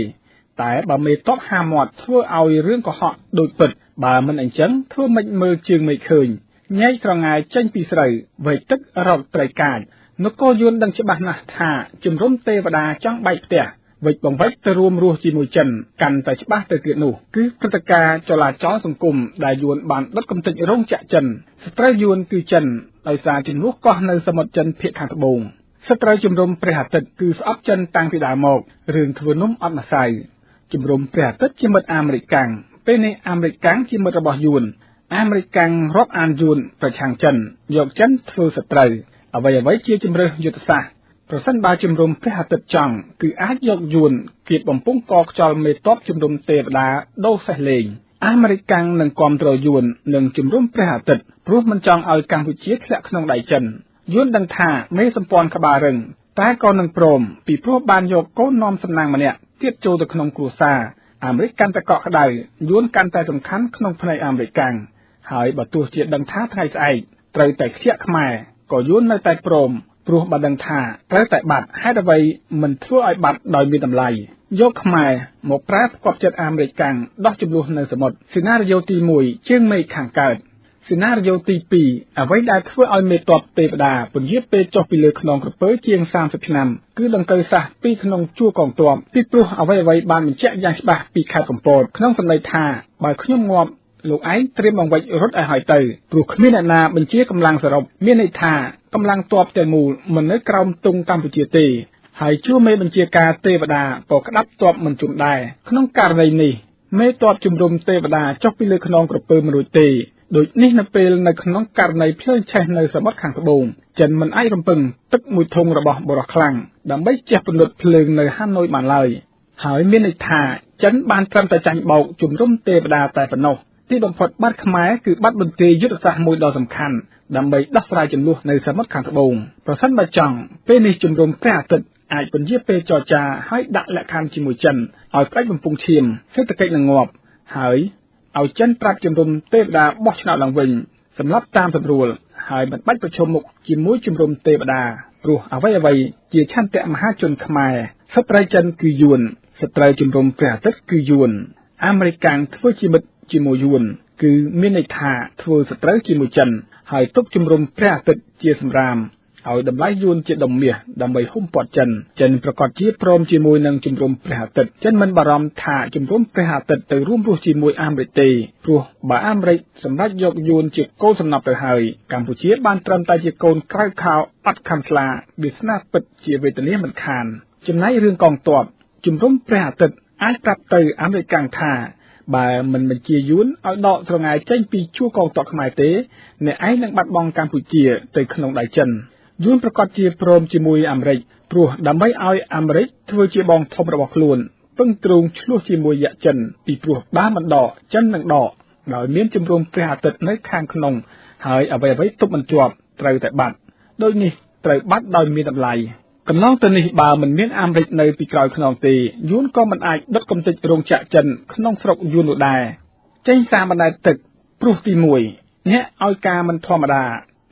តែបើមេតបហាមាត់ធ្វើឲ្យរឿងកុហកដូចពិតបើមិនអញ្ចឹងធ្វើមិនមើលជើងមេឃឃើញញែកស្រងាយចេញពីស្រូវវែកទឹករកត្រីកាចនគរយួនដឹងច្បាស់ណាស់ថាជំរំទេវតាចង់បែកផ្ទះវិច្ចបង្វិចទៅរួមរស់ជាមួយចិនកាន់តែច្បាស់ទៅទៀតនោះគឺព្រឹត្តិការណ៍ចលាចលសង្គមដែលយួនបានដុតកំទេចរោងចក្រចិនសត្រូវយួនគឺចិនដោយសារជំនួសកោះនៅសមុទ្រចិនភាគខាងត្បូងសត្រូវជំរំព្រះអាទិត្យគឺស្អប់ចិនតាំងពីដើមមករឿងធ្វើនំអត់ម្សៅជំរំព្រះអាទិត្យជាមិត្តអាមេរិកកាំងពេលនេះអាមេរិកកាំងជាមិត្តរបស់យួនអាមេរិកកាំងរាប់អានយួនប្រឆាំងចិនយកចិនធ្វើសត្រូវអ្វីជាជំរើសយុទ្ធសាស្ត្រប្រសិនបើជំរំព្រះអាទិត្យចង់គឺអាចយកយួនគៀបបំពង់កខ្យល់មេតបជំរំទេវតាដូរសេះលេងអាមេរិកកាំងនឹងគាំទ្រយួននិងជំរំព្រះអាទិត្យព្រោះមិនចង់ឲ្យកម្ពុជាធ្លាក់ក្នុងដៃចិនយួនដឹងថាមេសម្ព័ន្ធក្បាលរឹងតែក៏នឹងព្រមពីព្រោះបានយកកូននាំសំណាងម្នាក់ទៀតចូលទៅក្នុងគ្រួសារអាមេរិកកាន់តែកក់ក្ដៅយួនកាន់តែសំខាន់ក្នុងផ្នែកអាមេរិកកាំងហើយបើទោះជាដឹងថាថ្ងៃស្អែកត្រូវតែខ្ជាក់ខ្មែរក៏យួននៅតែព្រមព្រោះបើដឹងថាត្រូវតែបាត់ហេតុអ្វីមិនធ្វើឲ្យបាត់ដោយមានតម្លៃយកខ្មែរមកប្រើផ្គប់ចិត្តអាមេរិកកាំងដោះចំនួននៅសមុទ្រសេណារីយ៉ូទី1ជើងមេឃខាងកើតសេណារីយ៉ូទី2អ្វីដែលធ្វើឲ្យមេតបទេវតាពន្យាពេលចុះពីលើខ្នងក្រពើជាង30ឆ្នាំគឺដង្កូវសាសពីក្នុងជួរកងទ័ពពីព្រោះអ្វីបានបញ្ជាក់យ៉ាងច្បាស់ពីខេត្តកំពតក្នុងសម្ដីថាបើខ្ញុំងាប់លោកឯងត្រៀមបង្វិចរត់ឲ្យហើយទៅព្រោះគ្មានអ្នកណាបញ្ជាកម្លាំងសរុបមានន័យថាកម្លាំងទ័ពទាំងមូលមិននៅក្រោមទង់កម្ពុជាទេហើយជួរមេបញ្ជាការទេវតាក៏ក្តាប់ទ័ពមិនជន់ដែរក្នុងករណីនេះមេទ័ពជំរំទេវតាចុះពីលើខ្នងក្រពើមិនរួចទេដូចនេះនៅពេលនៅក្នុងករណីភ្លើងឆេះនៅសមុទ្រខាងត្បូងចិនមិនអាចរំពឹងទឹកមួយធុងរបស់បរិសខ្លាំងដើម្បីជះពន្លត់ភ្លើងនៅហាណូយបានឡើយហើយមានន័យថាចិនបានត្រឹមតែចាញ់បោកជំរំទេវតាតែប៉ុណ្ណោះទីបំផុតបាត់ខ្មែរគឺបាត់បន្ទាយយុទ្ធសាស្ត្រមួយដ៏សំខាន់ដើម្បីដោះស្រាយចំនួននៅសមុទ្រខាងត្បូងប្រសិនបើចង់ពេលនេះជំរំព្រះអាទិត្យអាចពន្យាពេលចរចាឲ្យដាក់លក្ខខណ្ឌជាមួយចិនឲ្យផ្ដាច់បំពង់ឈាមសេដ្ឋកិច្ចនឹងងាប់ហើយឲ្យចិនប្រាប់ជំរំទេវតាបោះឆ្នោតឡើងវិញសម្រាប់តាមស្រួលហើយមិនបាច់ប្រឈមមុខជាមួយជំរំទេវតាព្រោះអ្វីជាឆន្ទៈមហាជនខ្មែរសត្រូវចិនគឺយួនសត្រូវជំរំព្រះអាទិត្យគឺយួនអាមេរិកកាំងធ្វើជាមិត្តជាមួយយួនគឺមានន័យថាធ្វើសត្រូវជាមួយចិនហើយទុកជំរំព្រះអាទិត្យជាសម្រាមឲ្យតម្លៃយួនជាដុំមាសដើម្បីហ៊ុំព័ទ្ធចិនប្រកាសជាព្រមជាមួយនឹងជំរំព្រះអាទិត្យចិនមិនបារម្ភថាជំរំព្រះអាទិត្យទៅរួមរស់ជាមួយអាមេរិកទេព្រោះបើអាមេរិកសម្រេចយកយួនជាកូនសំណប់ទៅហើយកម្ពុជាបានត្រឹមតែជាកូនក្រៅខោអត់ខំខ្លាវាសនាពិតជាវេទនាមិនខានចំណែករឿងកងទ័ពជំរំព្រះអាទិត្យអាចប្រាប់ទៅអាមេរិកកាំងថាបើមិនបញ្ជាយួនឲ្យដកស្រងាយចេញពីជួរកងទ័ពខ្មែរទេអ្នកឯងនឹងបាត់បង់កម្ពុជាទៅក្នុងដៃចិនយួនប្រកាសជាព្រមជាមួយអាមេរិកព្រោះដើម្បីឲ្យអាមេរិកធ្វើជាបងធំរបស់ខ្លួនពឹងទ្រូងឆ្លោះជាមួយយក្សចិនពីព្រោះបើមិនដកចិននឹងដកដោយមានជំរំព្រះអាទិត្យនៅខាងក្នុង ហើយអ្វីៗទុកមិនជាប់ត្រូវតែបាត់ដូចនេះត្រូវបាត់ដោយមានតម្លៃកន្លងទៅនេះបើមិនមានអាមេរិកនៅពីក្រោយខ្នងទេយួនក៏មិនអាចដុតកំទេចរោងចក្រចិនក្នុងស្រុកយួននោះដែរចេញសារបណ្ដែតទឹកព្រោះទី1អ្នកឲ្យការមិនធម្មតា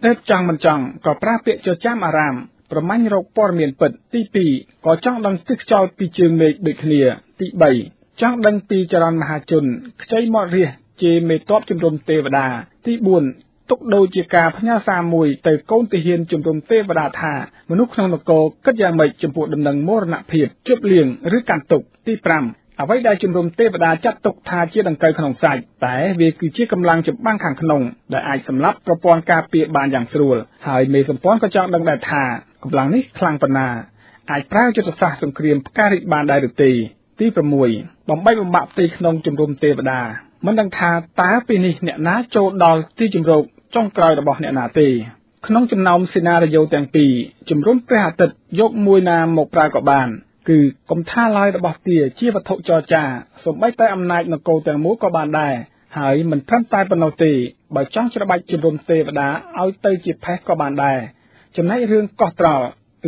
តែចង់មិនចង់ក៏ប្រើពាក្យចចាមអារាមប្រមាញ់រកព័ត៌មានពិតទី2ក៏ចង់ដឹងស្ទិះខ្យល់ពីជើងមេឃដូចគ្នាទី3ចង់ដឹងពីចរន្តមហាជនខ្ចីមាត់រះជេរមេតបជំរំទេវតាទី4ទុកដូចជាការផ្ញើសារមួយទៅកូនទាហានជំរំទេវតាថាមនុស្សក្នុងនគរគិតយ៉ាងម៉េចចំពោះដំណឹងមរណភាពជប់លៀងឬកាន់ទុកទី5អ្វីដែលជំរំទេវតាចាត់ទុកថាជាដង្កូវក្នុងសាច់តែវាគឺជាកម្លាំងចម្បាំងខាងក្នុងដែលអាចសម្លាប់ប្រព័ន្ធការពារបានយ៉ាងស្រួលហើយមេសម្ព័ន្ធក៏ចង់ដឹងដែរថាកម្លាំងនេះខ្លាំងប៉ុណ្ណាអាចប្រើយុទ្ធសាស្ត្រសង្គ្រាមផ្ការិចបានដែរឬទេទី6បំបីបំបាក់ផ្ទៃក្នុងជំរំទេវតាមិនដឹងថាតើពេលនេះអ្នកណាចូលដល់ទីជម្រកចុងក្រោយរបស់អ្នកណាទេក្នុងចំណោមសេណារីយ៉ូទាំងពីរជំរំព្រះអាទិត្យយកមួយណាមកប្រើក៏បានគឺកុំថាឡើយរបស់ទាជាវត្ថុចរចាសូម្បីតែអំណាចនគរទាំងមូលក៏បានដែរហើយមិនត្រឹមតែប៉ុណ្ណោះទេបើចង់ច្របាច់ជំរំទេវតាឲ្យទៅជាផេះក៏បានដែរចំណែករឿងកោះត្រល់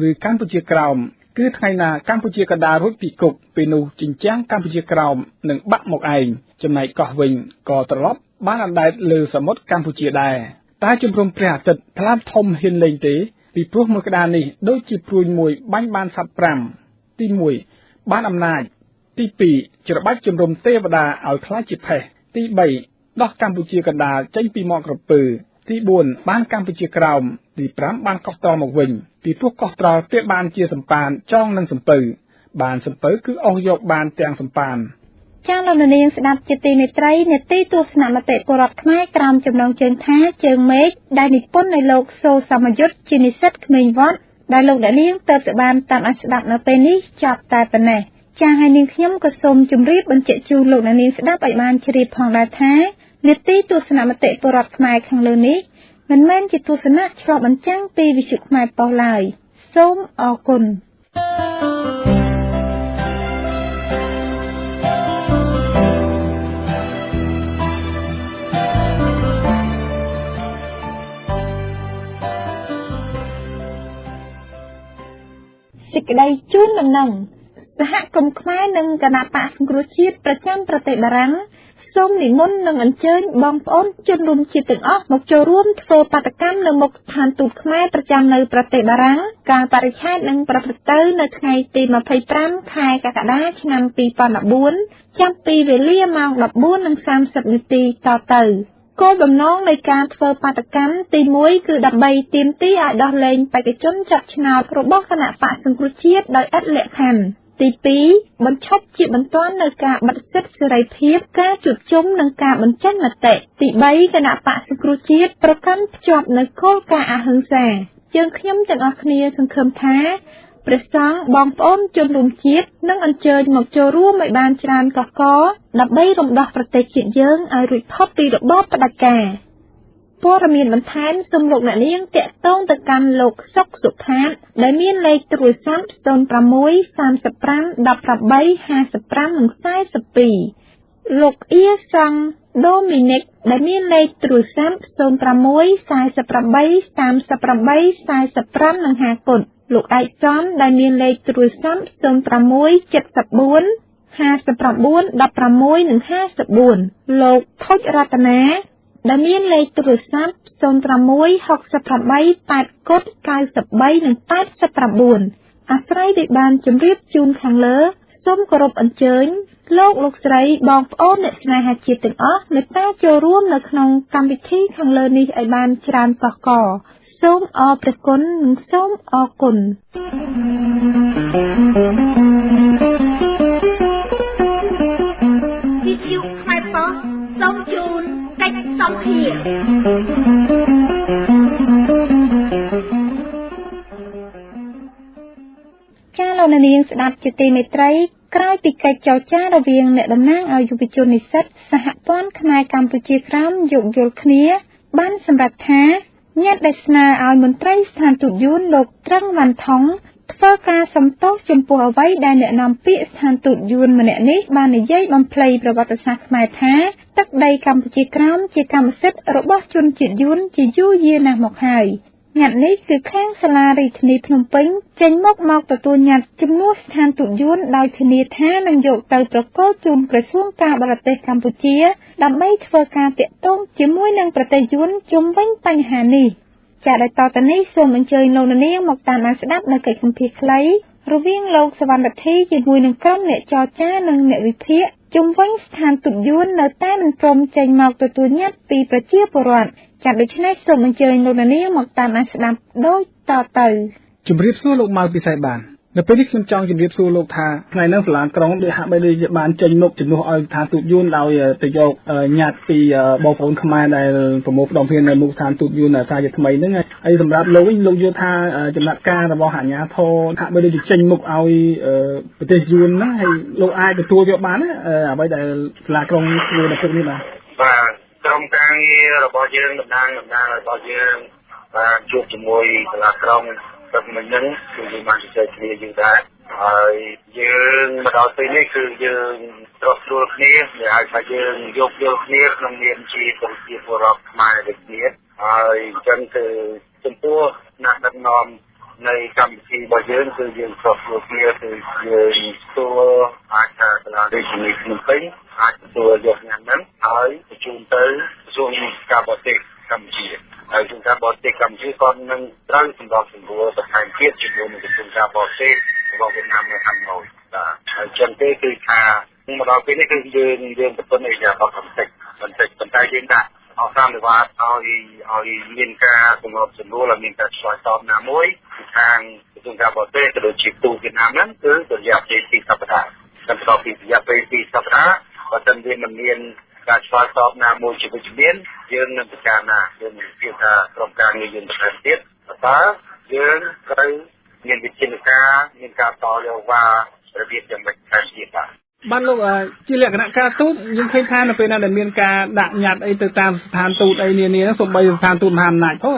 ឬកម្ពុជាក្រោមគឺថ្ងៃណាកម្ពុជាកដាលរួចពីគុកពេលនោះជញ្ជាំងកម្ពុជាក្រោមនឹងបាក់មកឯងចំណែកកោះវិញក៏ត្រឡប់បានអណ្ដែតលើសមុទ្រកម្ពុជាដែរតែជំរំព្រះអាទិត្យថ្លាមធំហ៊ានលេងទេពីព្រោះមួយក្តារនេះដូចជាព្រួយមួយបាញ់បានសត្វ5ទី1បានអំណាចទី2ច្របាច់ជំរំទេវតាឲ្យខ្លាចជាផេះទី3ដោះកម្ពុជាកណ្ដាលចេញពីមាត់ក្រពើទី4បានកម្ពុជាក្រោមទី5បានកោះត្រល់មកវិញពីព្រោះកោះត្រល់ពាក្យបានជាសម្ប៉ានចងនឹងសំពៅបានសំពៅគឺអស់យកបានទាំងសម្ប៉ានចាលោកនាងស្ដាប់ជាទីមេត្រីនេតិទស្សនមតិពលរដ្ឋខ្មែរក្រោមចំណងជើងថាជើងមេឃដែលនិពន្ធនៃលោកសូសមយុទ្ធជានិស្សិតក្មេងវត្តដែលលោកអ្នកនាងទៅបានតាមឲ្យស្ដាប់នៅពេលនេះចាប់តែប៉ុណ្ណេះចាហើយនាងខ្ញុំក៏សូមជម្រាបបញ្ជាក់ជូនលោកអ្នកនាងស្ដាប់ឲ្យបានជ្រាបផងដែរថានេតិទស្សនមតិពលរដ្ឋខ្មែរខាងលើនេះមិនមែនជាទស្សនៈឆ្លុះបញ្ចាំងពីវិទ្យុខ្មែរប៉ុស្តិ៍ឡើយសូមអរគុណសេចក្តីជូនដំណឹងសហគមន៍ខ្មែរនិងគណៈបកសង្គ្រោះជាតិប្រចាំប្រទេសបារាំងសូមនិមន្តនិងអញ្ជើញបងប្អូនជនរួមជាតិទាំងអស់មកចូលរួមធ្វើបាតកម្មនៅមុខស្ថានទូតខ្មែរប្រចាំនៅប្រទេសបារាំងកាលបរិច្ឆេទនឹងប្រព្រឹត្តទៅនៅថ្ងៃទី25ខែកក្កដាឆ្នាំ2014ចាប់ពីវេលាម៉ោង 14:30 នាទីតទៅគោលបំណងនៃការធ្វើបាតកម្មទី1គឺដើម្បីទាមទារឲ្យដោះលែងបេក្ខជនចាត់ឆ្នោតរបស់គណៈបកសង្គ្រោះជាតិដោយឥតលក្ខខណ្ឌទី2បញ្ឈប់ជាបន្ទាន់នៅការបិទសិទ្ធិសេរីភាពការជួបជុំនិងការបញ្ចេញមតិទី3គណៈបកសង្គ្រោះជាតិប្រកាន់ភ្ជាប់នូវគោលការណ៍អហិង្សាយើងខ្ញុំទាំងអស់គ្នាសង្ឃឹមថាព្រះសង្ឃបងប្អូនជនរួមជាតិនឹងអញ្ជើញមកចូលរួមឲ្យបានច្រើនកកកដើម្បីរំដោះប្រទេសជាតិយើងឲ្យរួចផុតពីរបបផ្ដាច់ការព័ត៌មានបន្ថែមសូមលោកអ្នកនាងតាក់ទងទៅកាន់លោកសុកសុផាតដែលមានលេខទូរស័ព្ទ06 35 18 55 និង42លោកអៀសង់ដូមីនិកដែលមានលេខទូរស័ព្ទ06 48 38 45 និង50គុណលោកឯកសំដែលមានលេខទូរស័ព្ទ06 74 59 16 និង54លោកថុចរតនាដែលមានលេខទូរស័ព្ទ06 68 8គុណ93 និង89អាស្រ័យដោយបានជម្រាបជូនខាងលើសូមគោរពអញ្ជើញលោកស្រីបងប្អូនអ្នកស្នេហាជាតិទាំងអស់មេត្តាចូលរួមនៅក្នុងកម្មវិធីខាងលើនេះឲ្យបានច្រើនកកកសូមអរព្រះគុណនិងសូមអរគុណវិទ្យុខ្មែរប៉ុស្តិ៍សូមជូនកិច្ចសម្ភារចាលោកនាងស្ដាប់ជាទីមេត្រីក្រោយពីកិច្ចចរចារវាងអ្នកតំណាងឲ្យយុវជននិស្សិតសហព័ន្ធខ្មែរកម្ពុជាក្រោមយោគយល់គ្នាបានសម្រេចថាញាតិដែលស្នើឲ្យមន្ត្រីស្ថានទូតយួនលោកត្រឹងវ៉ាន់ថុង ធ្វើការសំទោសចំពោះអ្វីដែលអ្នកនាំពាក្យស្ថានទូតយួនម្នាក់នេះបាននិយាយបំភ្លៃប្រវត្តិសាស្ត្រខ្មែរថាទឹកដីកម្ពុជាក្រោមជាកម្មសិទ្ធិរបស់ជនជាតិយួនជាយូរយារណាស់មកហើយញត្តិនេះគឺខាងសាលារាជធានីភ្នំពេញចេញមកទទួលញត្តិជំនួសស្ថានទូតយួនដោយធានាថានឹងយកទៅប្រកល់ជូនក្រសួងការបរទេសកម្ពុជាដើម្បីធ្វើការតាក់ទងជាមួយនឹងប្រទេសយួនជុំវិញបញ្ហានេះចាដោយតទៅនេះសូមអញ្ជើញលោកនាងមកតាមដានស្ដាប់នៅកិច្ចសម្ភាសន៍ខ្លីរវាងលោកសវណ្ណរដ្ឋីជាមួយនឹងក្រុមអ្នកចរចានិងអ្នកវិភាគជុំវិញស្ថានទូតយួននៅតែមិនព្រមចេញមកទទួលញត្តិពីប្រជាពលរដ្ឋចាដូច្នេះសូមអញ្ជើញលោកនាងមកតាមដានស្ដាប់ដូចតទៅជំរាបសួរលោកម៉ៅពិសីបាននៅពេលនេះខ្ញុំចង់ជំរាបសួរលោកថាថ្ងៃនេះសាលាក្រុងដូចហាក់បីដូចបានចេញមុខជំនួសឲ្យស្ថានទូតយួនដោយទៅយកញត្តិពីបងប្អូនខ្មែរដែលប្រមូលផ្ដុំគ្នានៅមុខស្ថានទូតយួនសារជាថ្មីហ្នឹងហើយសម្រាប់លោកវិញលោកយល់ថាចំណាត់ការរបស់អាជ្ញាធរហាក់បីដូចចេញមុខឲ្យប្រទេសយួនហ្នឹងហើយលោកអាចទទួលយកបានអ្វីដែលសាលាក្រុងធ្វើនៅពេលនេះបាទក្រុមការងាររបស់យើងតំណាងរបស់យើងបានជួបជាមួយសាលាក្រុងទឹកមិញហ្នឹងគឺយើងបានជជែកគ្នាយូរដែរហើយយើងមកដល់ពេលនេះគឺយើងត្រកស្រួលគ្នាដែលហៅថាយើងយកគ្នាក្នុងនាមជាប្រជាពលរដ្ឋខ្មែរដូចគ្នាហើយអញ្ចឹងគឺចំពោះអ្នកដឹកនាំនៃកម្មវិធីរបស់យើងគឺយើងត្រកស្រួលគ្នាគឺយើងទទួលអាចថាសាលារាជធានីភ្នំពេញអាចទទួលយកញត្តិហ្នឹងហើយបញ្ជូនទៅក្រសួងការបរទេសកម្ពុជាហើយក្រសួងការបរទេសកម្ពុជាក៏នឹងត្រូវសម្របសម្រួលបន្ថែមទៀតជាមួយនឹងក្រសួងការបរទេសរបស់វៀតណាមនៅខាងមុខបាទហើយចឹងទេគឺថាមកដល់ពេលនេះគឺយើងប្រពន្ធអីយ៉ាងបន្តិចប៉ុន្តែយើងដាក់អស់តាមវិវាទឲ្យមានការសម្របសម្រួលឲ្យមានការឆ្លើយតបណាមួយពីខាងក្រសួងការបរទេសក៏ដូចជាទូតវៀតណាមហ្នឹងគឺរយៈពេល2សប្តាហ៍បន្ទាប់ពីរយៈពេល2សប្តាហ៍បើមិនមានការឆ្លើយតបណាមួយជាវិជ្ជមានយើងនឹងពិចារណាយើងនឹងគិតថាក្រុមការងារយើងបន្ថែមទៀតតើយើងត្រូវមានវិធានការមានការតលយោវ៉ារបៀបយ៉ាងម៉េចថែមទៀតបាទលោកជាលក្ខណៈការទូតយើងឃើញថានៅពេលណាដែលមានការដាក់ញត្តិអីទៅតាមស្ថានទូតអីនានាហ្នឹងសូម្បីស្ថានទូតមហាអំណាចផង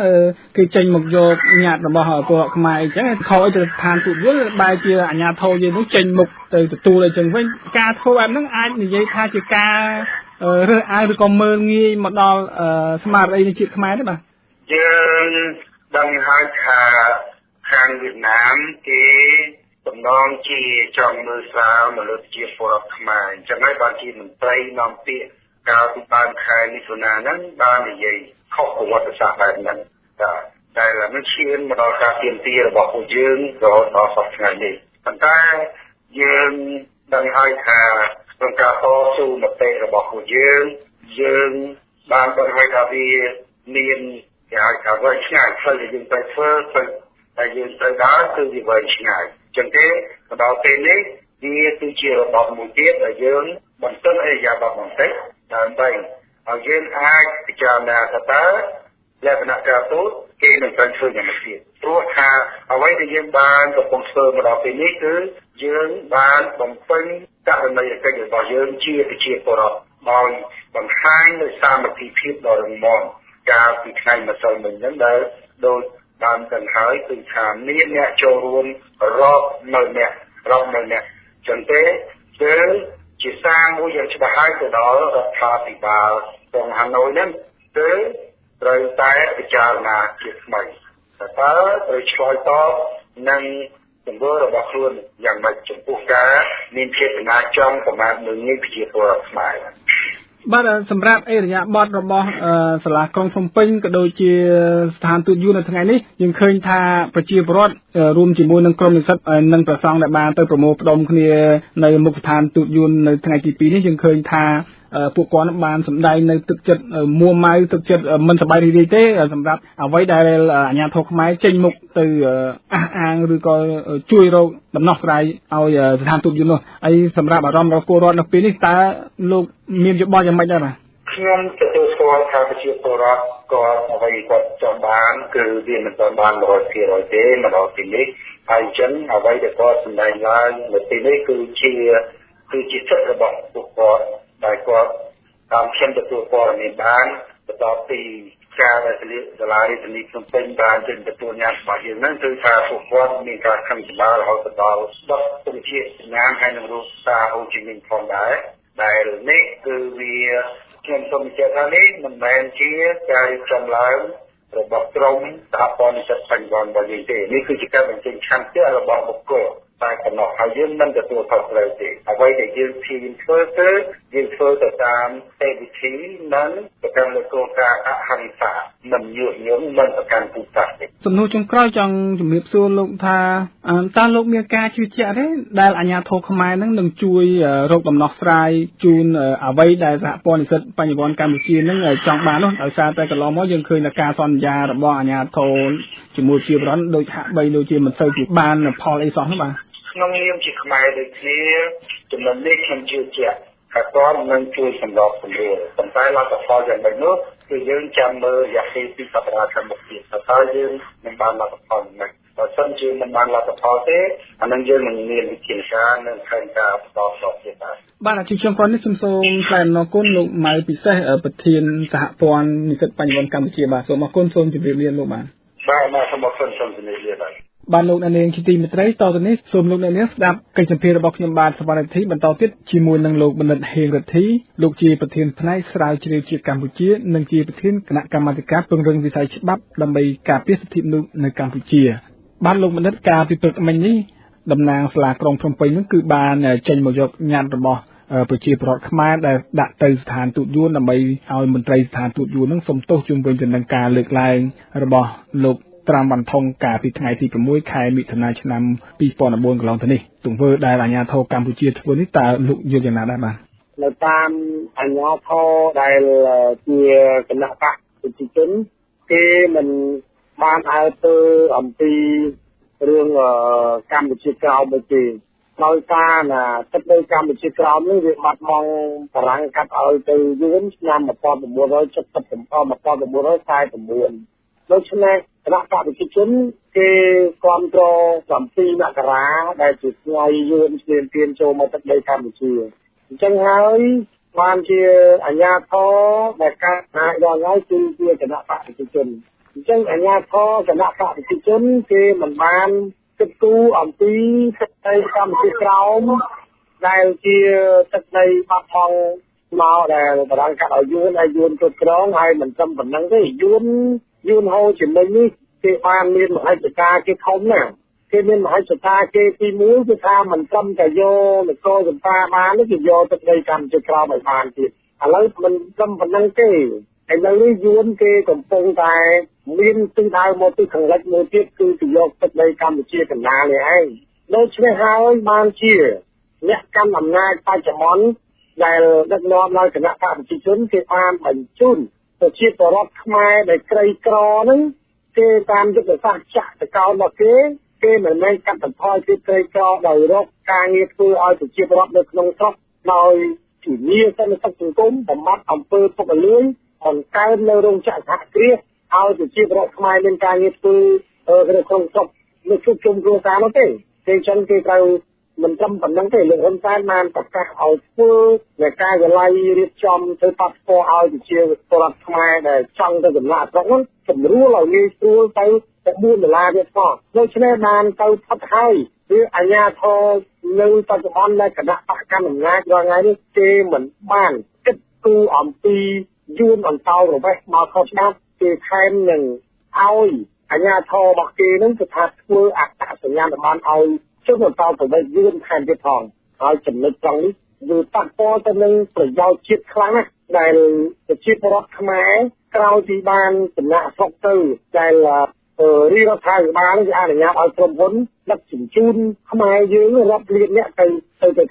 គេចេញមកយកញត្តិរបស់ពលរដ្ឋខ្មែរអីចឹងខុសអីទៅស្ថានទូតយល់បែរជាអាជ្ញាធរយើងនោះចេញមុខទៅទទួលអីចឹងវិញការធ្វើបែបហ្នឹងអាចនិយាយថាជាការរើសអើងឬក៏មើលងាយមកដល់ស្មារតីនៃជាតិខ្មែរទេបាទយើងដឹងហើយថាខាងវៀតណាមគេតំណងជាចង់មើលស្រាលមកលើជាពលរដ្ឋខ្មែរអញ្ចឹងហើយបានជាមន្ត្រីនាំពាក្យកាលពីដើមខែមិថុនាហ្នឹងបាននិយាយខុសប្រវត្តិសាស្ត្របែបហ្នឹងតែនឹងឈានមកដល់ការទាមទាររបស់ពួកយើងរហូតដល់សប្តាហ៍ថ្ងៃនេះប៉ុន្តែយើងដឹងហើយថាក្នុងការតស៊ូមតិរបស់ពួកយើងបានបង្ហាញថាវាមានគេហៅថាវែងឆ្ងាយផ្លូវដែលយើងត្រូវធ្វើតែយើងត្រូវដើរគឺវាវែងឆ្ងាយចឹងទេមកដល់ពេលនេះវាគឺជារបបមួយទៀតដែលយើងបន្ទន់អេយ៉ាបតបន្តិចដើម្បីឲ្យយើងអាចពិចារណាថាតើលក្ខណៈការទូតគេនឹងត្រូវធ្វើយ៉ាងម៉េចទៀតព្រោះថាអ្វីដែលយើងបានកំពុងធ្វើមកដល់ពេលនេះគឺយើងបានបំពេញករណីកិច្ចរបស់យើងជាប្រជាពលរដ្ឋដោយបង្ហាញនូវសាមគ្គីភាពដ៏រឹងមាំកាលពីថ្ងៃម្សិលមិញហ្នឹងដែលដោយបានទាំងហើយគឺថាមានអ្នកចូលរួមរាប់នៅអ្នកចឹងទេគឺជាសារមួយយ៉ាងច្បាស់ហើយទៅដល់រដ្ឋាភិបាលក្នុងហាណូយហ្នឹងគឺត្រូវតែពិចារណាជាថ្មីតើត្រូវឆ្លើយតបនឹងទង្វើរបស់ខ្លួនយ៉ាងម៉េចចំពោះការមានចេតនាចង់ប្រមាថមើលងាយប្រជាពលរដ្ឋខ្មែរបាទសម្រាប់អេរញ្ញាប័តរបស់សាលាក្រុងភ្នំពេញក៏ដូចជាស្ថានទូតយួននៅថ្ងៃនេះយើងឃើញថាប្រជាពលរដ្ឋរួមជាមួយនឹងក្រុមនិស្សិតនិងប្រសង់ដែលបានទៅប្រមូលផ្ដុំគ្នានៅមុខស្ថានទូតយួននៅថ្ងៃទី2នេះយើងឃើញថាពួកគាត់បានសម្ដែងនៅទឹកចិត្តមួម៉ៅទឹកចិត្តមិនសប្បាយរីករាយទេសម្រាប់អ្វីដែលអាជ្ញាធរខ្មែរចេញមុខទៅអះអាងឬក៏ជួយរកដំណោះស្រាយឲ្យស្ថានទូតយួននោះហើយសម្រាប់អារម្មណ៍របស់ពលរដ្ឋនៅពេលនេះតើលោកមានយោបល់យ៉ាងម៉េចដែរបាទខ្ញុំទទួលស្គាល់ថាប្រជាពលរដ្ឋគាត់អ្វីគាត់ចង់បានគឺវាមិនទាន់បាន 100% ទេមកដល់ទីនេះហើយអញ្ចឹងអ្វីដែលគាត់សម្ដែងឡើងនៅទីនេះគឺជាសិទ្ធិរបស់ពួកគាត់ដែលគាត់តាមខ្ញុំទទួលព័ត៌មានបានបន្ទាប់ពីខ ការដែលសាលារាជធានីភ្នំពេញបានចេញទទួលញត្តិរបស់យើងហ្នឹងគឺថាពួកគាត់មានការខំចម្លើយរហូតដល់10ទិដ្ឋាការហើយនឹងរូបសារហូជីមីញផងដែរដែលនេះគឺវាខ្ញុំសូមបញ្ជាក់ថានេះមិនមែនជាការរៀបចំឡើងរបស់ក្រុមសហព័ន្ធនិស្សិតបញ្ញវន្តរបស់យើងទេនេះគឺជាការបញ្ចេញឆន្ទៈរបស់បុគ្គលតែប៉ុណ្ណោះហើយយើងមិនទទួលខុសត្រូវទេអ្វីដែលយើងព្យាយាមធ្វើគឺយើងធ្វើទៅតាមទេវិធីនិងទៅតាមគោលការណ៍អហិង្សាមិនញុះញង់មិនប្រកាន់ពូជសាសន៍ទេសំណួរចុងក្រោយចង់ជំរាបសួរលោកថាតើលោកមានការជឿជាក់ទេដែលអាជ្ញាធរខ្មែរនឹងជួយរកដំណោះស្រាយជូនអ្វីដែលសហព័ន្ធនិស្សិតបញ្ញវន្តកម្ពុជានឹងចង់បាននោះដោយសារតែកន្លងមកយើងឃើញការសន្យារបស់អាជ្ញាធរជាមួយជាប្រព័ន្ធដូចហាក់បីដូចជាមិនសូវជាបានផលអីសោះនោះបាទក្នុងនាមជាខ្មែរដូចគ្នាចំណុចនេះខ្ញុំជឿជាក់ថាគាត់នឹងជួយសម្របសម្រួលប៉ុន្តែលទ្ធផលយ៉ាងម៉េចនោះគឺយើងចាំមើលរយៈពេល2សប្តាហ៍ខាងមុខទៀតតើយើងនឹងបានលទ្ធផលយ៉ាងម៉េចបើសិនជាមិនបានលទ្ធផលទេអានឹងយើងនឹងមានវិធានការនិងផែនការបន្តទៀតបាទអាជីវកម្មនេះសូមថ្លែងអំណរគុណលោកម៉ៅពិសេសប្រធានសហព័ន្ធនិស្សិតបញ្ញវន្តកម្ពុជាបាទសូមអរគុណសូមជម្រាបលាលោកបាទសូមអរគុណសូមជម្រាបលាបាទបាទលោកអ្នកនាងជាទីមេត្រីតទៅនេះសូមលោកអ្នកនាងស្ដាប់កិច្ចសម្ភាសន៍របស់ខ្ញុំបាទសវណ្ណរិទ្ធីបន្តទៀតជាមួយនឹងលោកបណ្ឌិតហេងរិទ្ធីលោកជាប្រធានផ្នែកស្រាវជ្រាវជាតិកម្ពុជានិងជាប្រធានគណៈកម្មាធិការពង្រឹងវិស័យច្បាប់ដើម្បីការពារសិទ្ធិមនុស្សនៅកម្ពុជាបាទលោកបណ្ឌិតការពីព្រឹកមិញនេះតំណាងសាលាក្រុងភ្នំពេញនោះគឺបានចេញមកយកញត្តិរបស់ប្រជាពលរដ្ឋខ្មែរដែលដាក់ទៅស្ថានទូតយួនដើម្បីឲ្យមន្ត្រីស្ថានទូតយួននឹងសុំទោសជុំវិញទៅនឹងការលើកឡើងរបស់លោកត្រាំវ៉ាន់ថុងកាលពីថ្ងៃទី6ខែមិថុនាឆ្នាំ2014កន្លងទៅនេះទង្វើដែលអាជ្ញាធរកម្ពុជាធ្វើនេះតើលោកយល់យ៉ាងណាដែរបាទនៅតាមអាជ្ញាធរដែលជាគណៈបកប្រជាជនគេមិនបានអើទៅអំពីរឿងកម្ពុជាក្រោមទេដោយសារទឹកដីកម្ពុជាក្រោមនេះវាបាត់បង់បារាំងកាត់ឲ្យទៅយួនឆ្នាំ1979ដូច្នេះគណៈបកប្រជាជនគេគ្រប់គ្រង7មករាដែលជាថ្ងៃយួនឈ្លានពានចូលមកទឹកដីកម្ពុជាអញ្ចឹងហើយបានជាអាជ្ញាធរដែលកាត់ណាដល់ហើយគឺជាគណៈបកប្រជាជនអញ្ចឹងអាជ្ញាធរគណៈបកប្រជាជនគេមិនបានគិតគូរអំពីទឹកដីកម្ពុជាក្រោមដែលជាទឹកដីបាត់បង់មកដែលបារាំងកាត់ឲ្យយួនហើយយួនគ្រប់គ្រងហើយមិនត្រឹមប៉ុណ្្នឹងទេយួនហូជីមិញនេះគេបានមានមហិច្ឆតាគេធំណាស់គេមានមហិច្ឆតាគេទី1គឺថាមិនត្រឹមតែយកនគរចម្ប៉ាបានទេគេយកទឹកដីកម្ពុជាក្រោមឲ្យបានទៀតឥឡូវមិនត្រឹមប៉ុណ្្នឹងទេឥឡូវនេះយួនគេកំពុងតែមានទិសដៅមកទិសខាងលិចមួយទៀតគឺទៅយកទឹកដីកម្ពុជាកណ្ដាលនេះឯងដូច្នេះហើយបានជាអ្នកកាន់អំណាចបច្ចុប្បន្នដែលដឹកនាំដោយគណៈបកប្រជាជនគេបានបញ្ជូនប្រជាពលរដ្ឋខ្មែរដែលក្រីក្រហ្នឹងគេតាមយុទ្ធសាស្ត្រចាក់តកោរបស់គេមិនមែនកាត់បន្ថយពីក្រីក្រដោយរកការងារធ្វើឲ្យប្រជាពលរដ្ឋនៅក្នុងស្រុកដោយជំនាញសន្តិសុខសង្គមបំបត្តិអំពើពុករលួយបង្កើននៅរោងចក្រសហគ្រាសឲ្យប្រជាពលរដ្ឋខ្មែរមានការងារធ្វើនៅក្នុងស្រុកនៅជួបជុំគ្រួសារនោះទេអញ្ចឹងគេត្រូវមិនត្រឹមប៉ុណ្្នឹងទេលោកហ៊ុនសែនបានប្រកាសឲ្យធ្វើនៃការវិល័យរៀបចំធ្វើប៉ាសពតឲ្យប្រជាពលរដ្ឋខ្មែរដែលចង់ទៅចំណាក់ស្រុកនោះសម្រួលឲ្យងាយស្រួលទៅ$4ទៀតផងដូច្នេះបានទៅផុតហើយគឺអាជ្ញាធរនៅបច្ចុប្បន្នដែលគណៈបកកណ្ដាលអំណាចរាល់ថ្ងៃនេះគេមិនបានគិតគូរអំពីយួនអន្តោប្រវេសន៍មកខុសច្បាប់គេថែមនឹងឲ្យអាជ្ញាធររបស់គេនឹងគឺថាធ្វើអត្តសញ្ញាណប័ណ្ណឲ្យជនអន្តោប្រវេសន៍យួនថែមទៀតផងហើយចំណុចត្រង់នេះវាប៉ះពាល់ទៅនឹងប្រយោជន៍ជាតិខ្លាំងណាស់ដែលប្រជាពលរដ្ឋខ្មែរក្រោយពីបានចំណាក់ស្រុកទៅដែលរាជរដ្ឋាភិបាលគេអនុញ្ញាតឲ្យក្រុមហ៊ុនដឹកជញ្ជូនខ្មែរយើងរាប់លានអ្នកទៅ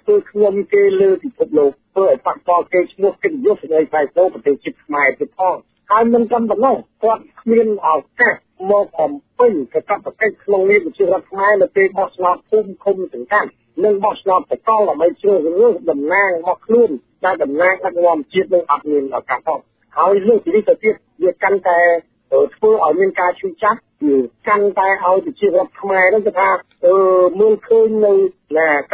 ធ្វើខ្ញុំគេលើពិភពលោកធ្វើឲ្យប៉ះពាល់គេឈ្មោះកិត្តិយសនៃផ្នែកទៅប្រទេសជាតិខ្មែរទៀតផងហើយមិនត្រឹមប៉ុណ្ណោះគាត់គ្មានឱកាសមកបំពេញកាតព្វកិច្ចក្នុងនាមប្រជារដ្ឋខ្មែរនៅពេលបោះឆ្នោតភូមិឃុំសង្កាត់និងបោះឆ្នោតបកលដើម្បីជ្រើសរើសតំណាងមកខ្លួនដែលតំណាងដឹកនាំជាតិនឹងអត់មានឱកាសផងហើយលើសពីនេះទៅទៀតវាកាន់តែធ្វើឲ្យមានការឈឺចាប់វាកាន់តែឲ្យប្រជារដ្ឋខ្មែរនឹងថាមើលឃើញនៅ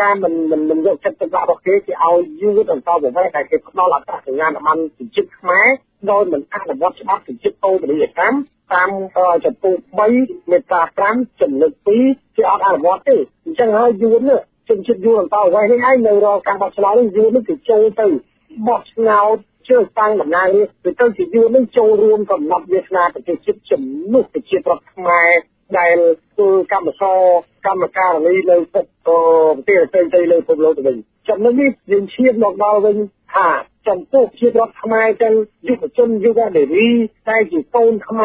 ការមិនយកចិត្តទុកដាក់របស់គេឲ្យយួនអន្តោប្រវេសន៍ដែលគេផ្ដល់អត្តសញ្ញាណប័ណ្ណជាតិខ្មែរ โดยเหมือนอันวัดฉบับถึงจิตโตบริยกรรมตามจับปูใบเมตตาครั้งจนลึกปีที่อันวัดที่จังให้ยูนเนี่ยจนจิตยูนต่อไว้ให้ในรอการบัชลานี่ยูนนี่ถึงโจไปบอสเงาเชื่อตั้งแบบนั้นนี่คือตั้งจิตยูนนี่โจรวมกับนับเวทนาแต่จิตจนลุกแต่จิตรักมาได้คือกรรมซอกรรมการนี้เลยเตี้ยเตี้ยเลยผมรู้ตัวเองจำนั้นนี่ยินเชียบดอกดาวเป็นจำพวกชีรักทำไมจังยุคจนยุคเดี๋ยวนี้ได้กี่ต้นทำไม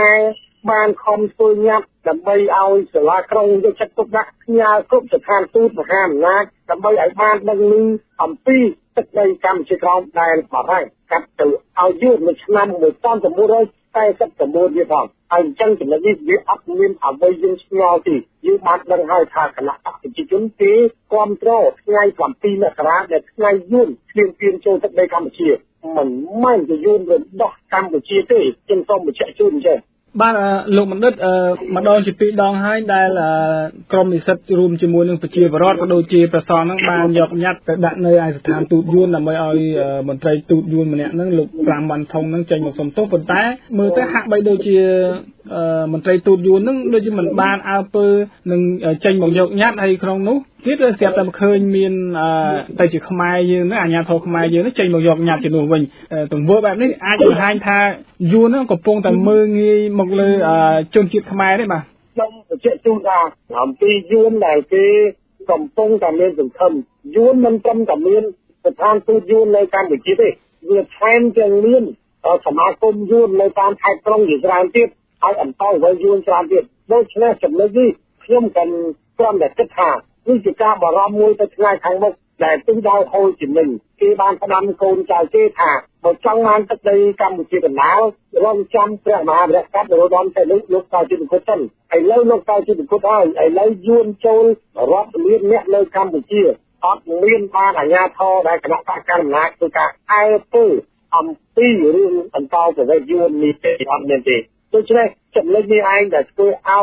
บ้านคอมตัวยับแต่ใบเอาสลากรงจะจัดตุกนักยาครบจะทานตูดมาห้ามนะแต่ใบไอ้บ้านบางนึงอัมพีตัดในกรรมชีกรองได้ป่าไรกัดตัวเอายืดมันชนะหมดต้นสมบูรณ์ใต้สับสมบูรณ์ยี่ห้อไอ้จังจะมายืดอัพมินเอาใบยืนเงาที่ยืดมัดดังให้ทาขณะจิตจุนตีความโตไงความปีนักราเนี่ยไงยุ่นเปลี่ยนโจตัดในกรรมชีมันไม่จะยุ่นเลยดอกกรรมชีที่จึงต้องมาเชื่อจุนใช่บ้านลูกมันนึกมาดองจิปีดองให้ได้ละกรมอิสระรวมจมูกหนึ่งปัจจัยประรอดก็โดยจีประสานทั้งบ้านยกยัดแต่ดักในไอสถานตูดยูนน่ะไม่เอามนตรีตูดยูนมันเนี่ยนั่งลูกปรามวันทองนั่งใจหมกสมโต๊ะปนแต่มือแต่หักใบโดยจีมนตรีตูดยูนนั่งโดยจีมันบ้านเอาเปอร์หนึ่งใจหมกยกยัดให้ครองนู้คิดเสียแต่เคยมีแต่จีขมายยืนนั่งอ่านยาโทขมายยืนนั่งใจหมกยกยัดจีนูวิ่งตรงบัวแบบนี้อาจจะให้ท่ายูนนั่งกับปงแต่มืองี้หมกเลยจนจิตขมายได้ป่ะต้องเชื่อจุนดาทำปียูนไหนที่กับปงแต่เมียนถึงคำยูนมันจำแต่เมียนสถานตูดยูนในการบิดคิดเมื่อแทนจังเมียนสมาคมยูนในการไทยตรงอยู่กลางที่ไอ้อันเต้าไว้ยูนกลางที่โดยเฉพาะจำเลยที่เชื่อมกันกล้ามแบบกระถางนี่จะกล้าบอกเรามวยไปทางทางบกแต่ตุ้งดาวโคจิหนึ่งที่บ้านพนันโกนใจเจ้าถาบอกจังมันตัดในกรรมจีบหนาวร่องจำเปรี้ยมาแบบกัดโดนดอนไปลุกลูกตาจีบคุต้นไอ้เล่ลูกตาจีบคุต้นไอ้เล่ยูนโจลรับเลี้ยงเนี่ยเลยกรรมจีตัดเลี้ยงมาหายาทอได้คณะการหนักคือการไอ้ตู้อัมปีเรื่องอันเต้าแต่ว่ายูนมีเป็นอันเดียดโดยเฉพาะจำเลยมีไอ้แต่ตัวเอา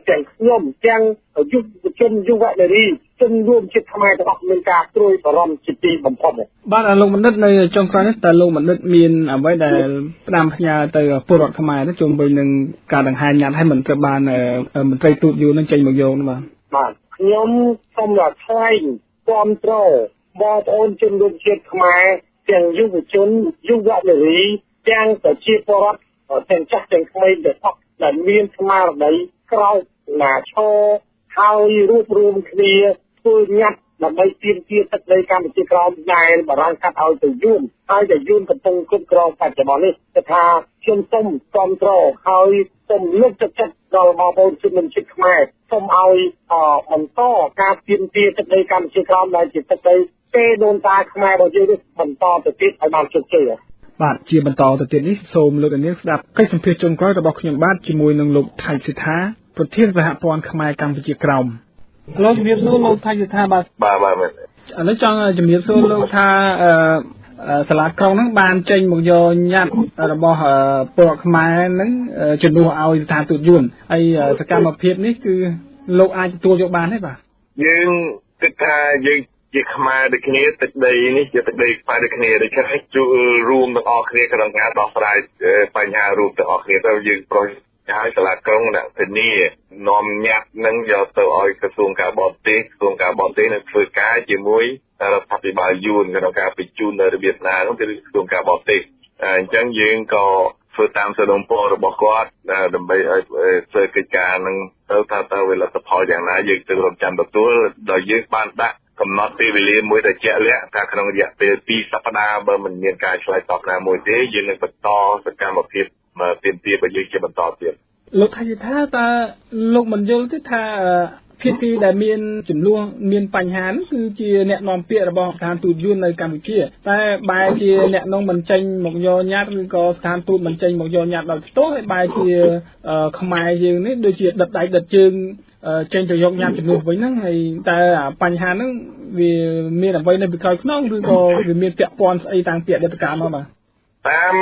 แข่งย่อมแข่งยุคจนยุคอะไรนี่จนรวมจิตทำไมจะออกเงินการตรุยต่อรำจิตตีบำพอเนี่ยบ้านลงมันนึกในจงกรานแต่ลงมันนึกมีนเอาไว้แต่ตามพญาแต่ปวดทำไมนั่นจงไปหนึ่งการดังหายงานให้เหมือนกับบ้านมันใจตูดอยู่นั่นใจหมกโยงนะบ้านย่อมสำหรับใช้ความโตบอโอนจนรวมจิตทำไมแข่งยุคจนยุคอะไรนี่แข่งแต่ชีพรัตแข่งจักแข่งไม่เด็ดแต่เมียนทำไมอะไรเราหนาโชเขารูปรวมเคลียร์ตัวยัดแบบไม่เตรียมเทียบตัดในการจิตกรองนายบรังคัดเอาแต่ยุ่นเอาแต่ยุ่นกับตรงคุ้มครองปัจจุบันนี้จะทาเชื่อมต้มกรอมโตรเขาต้มลูกจัดเรามาบนชุดมันชิดแม่ต้มเอามันต่อการเตรียมเทียบตัดในการจิตกรองนายจิตตัดในเตโดนตาแม่เราจะได้มันต่อแต่ติดไอ้บางจุดเจี๋ยบาดจีบรรทอแต่ติดนี้โสมลูกอันนี้ดับใกล้สัมเพชจนก้อยระบอกอย่างบ้านจีมวยหนึ่งลูกไทยสิท้าประเทศสหปอนขมายกัมพูชีกรมเราจะมีสู้โลกไทยสิท้าบ้าอันนี้จังจะมีสู้โลกท่าสลัดกรองนั่งบานเจงหมกโยยัดระบอกปลอกขมายนั่งจุดดูเอาสถานตุดยุ่นไอสกรรมประเภทนี้คือโลกอาจตัวยกบานได้ป่ะยังติดท่ายังจิขมาเด็กนี้ติดใดนี่จะติดใดไปเด็กนี้เด็กแค่จูรูมต้องออกเคลียร์กำลังงานดอกสลายปัญหารูมต้องออกเคลียร์เรายังโปรยย้ายสลากกรงน่ะเป็นนี่นอมยักนั่งยาวตัวอ้อยกระทรวงการบอลเต้นั่นฝึกการจีมวยเราทำไปบายูนกำลังการไปจูนในระเบียบนาต้องเป็นกระทรวงการบอลเต้จังยังก็ฝึกตามสนองโปรระบบกอดดำไปเจอกิจการนั่งถ้าเวลาสะพออย่างนั้นยังจะรวมจำตัวโดยยึดบ้านได้กำหนดปีเวลามวยแต่เจ้าเลี้ยถ้าขนมเดียเป็นปีสัปดาห์เบอร์มันมีการใช้ตอบนามวยเต้ยืนในปัตตอสการมาเพียบมาเตรียมไปยืนเก็บปัตตอเตรียมโลกไทยท่าตาโลกมันโยนที่ท่าพิธีแต่เมียนจุดล่วงเมียนปัญหาคือเจียเนี่ยนอมเปียระบอกสถานตูดยุ่นในกัมพูชีแต่ใบเจียเนี่ยน้องมันใจหมกโยญาติก็สถานตูดมันใจหมกโยญาติแบบโต้ใบเจียขมายยืนนี่โดยเจียดัดใดดัดจึงเจนจะยกญาติจุดนู่นไว้นั่งไงแต่ปัญหานั่งวิเมียนไว้ในบิคอยน้องหรือก็วิเมียนเปียปอนไอต่างเปียเด็ดการมาตาม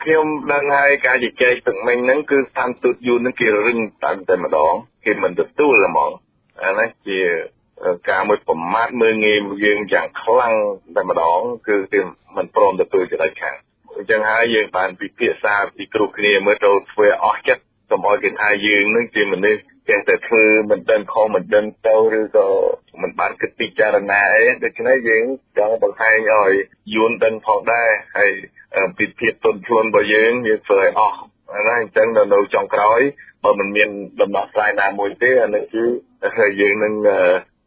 เขียมดังไงการจิตใจตึงมันนั่นคือทำตุดยูนั่นคือเรื่องตันแต่มาดองคือมันตุดตู้ละหมองอันนั้นคือการมือผมมัดมือเงี้ยยืนอย่างคลั่งแต่มาดองคือมันพร้อมตุดจะได้แข่ง ចឹងហើយយើងបានពិភាក្សាពីគ្រប់គ្នាមើលទៅធ្វើអស់ចិត្តសូមឲ្យគេថាយើងនឹងជាមនុស្សចេះតែធ្វើមិនដឹងខុសមិនដឹងទៅឬក៏មិនបានគិតពិចារណាអីដូច្នេះយើងចង់បង្ហាញឲ្យយួនដឹងផងដែរហើយពីភាពទន់ភ្លន់របស់យើងធ្វើឲ្យអស់ណាអញ្ចឹងនៅចុងក្រោយបើមិនមានដំណោះស្រាយណាមួយទេអានេះគឺយើងនឹង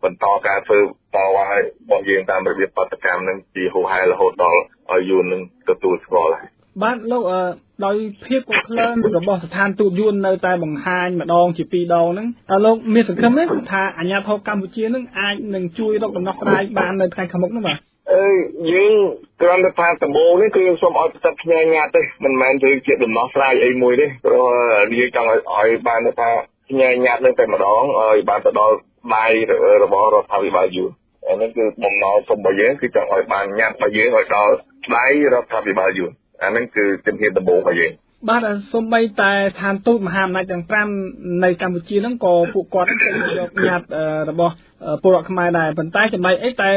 បន្តការធ្វើតវ៉ារបស់យើងតាមរបៀបបដកម្មនឹងជាហូរហែរហូតដល់ឲ្យយួននឹងទទួលស្គាល់ហើយបាទលោកដោយភាពកក្លឿនរបស់ស្ថានទូតយួននៅតែបង្ហាញម្ដងជាពីរដងហ្នឹងតើលោកមានសង្ឃឹមទេថាអាជ្ញាធរកម្ពុជានឹងអាចនឹងជួយរកដំណោះស្រាយបាននៅថ្ងៃខាងមុខនោះបាទយើងគ្រាន់តែថាដំបូងនេះគឺយើងសូមឲ្យប្រសិទ្ធផ្ញើញាតទេមិនមែនធ្វើជាដំណោះស្រាយអីមួយទេព្រោះយើងចង់ឲ្យបានថាផ្ញើញាតនឹងតែម្ដងឲ្យបានទៅដល់ដៃរបស់រដ្ឋាភិបាលយួនអានេះគឺបំណងសុំរបស់យើងគឺចង់ឲ្យបានញាតរបស់យើងឲ្យដល់ដៃរដ្ឋាភិបាលយួនអានេះគឺជំហានដំបូងរបស់យើងបាទសូម្បីតែស្ថានទូតមហាអំណាចទាំង5នៅកម្ពុជាហ្នឹងក៏ពួកគាត់ចេញយកញាតរបស់ពលរដ្ឋខ្មែរដែរប៉ុន្តែចំណែកអីតែ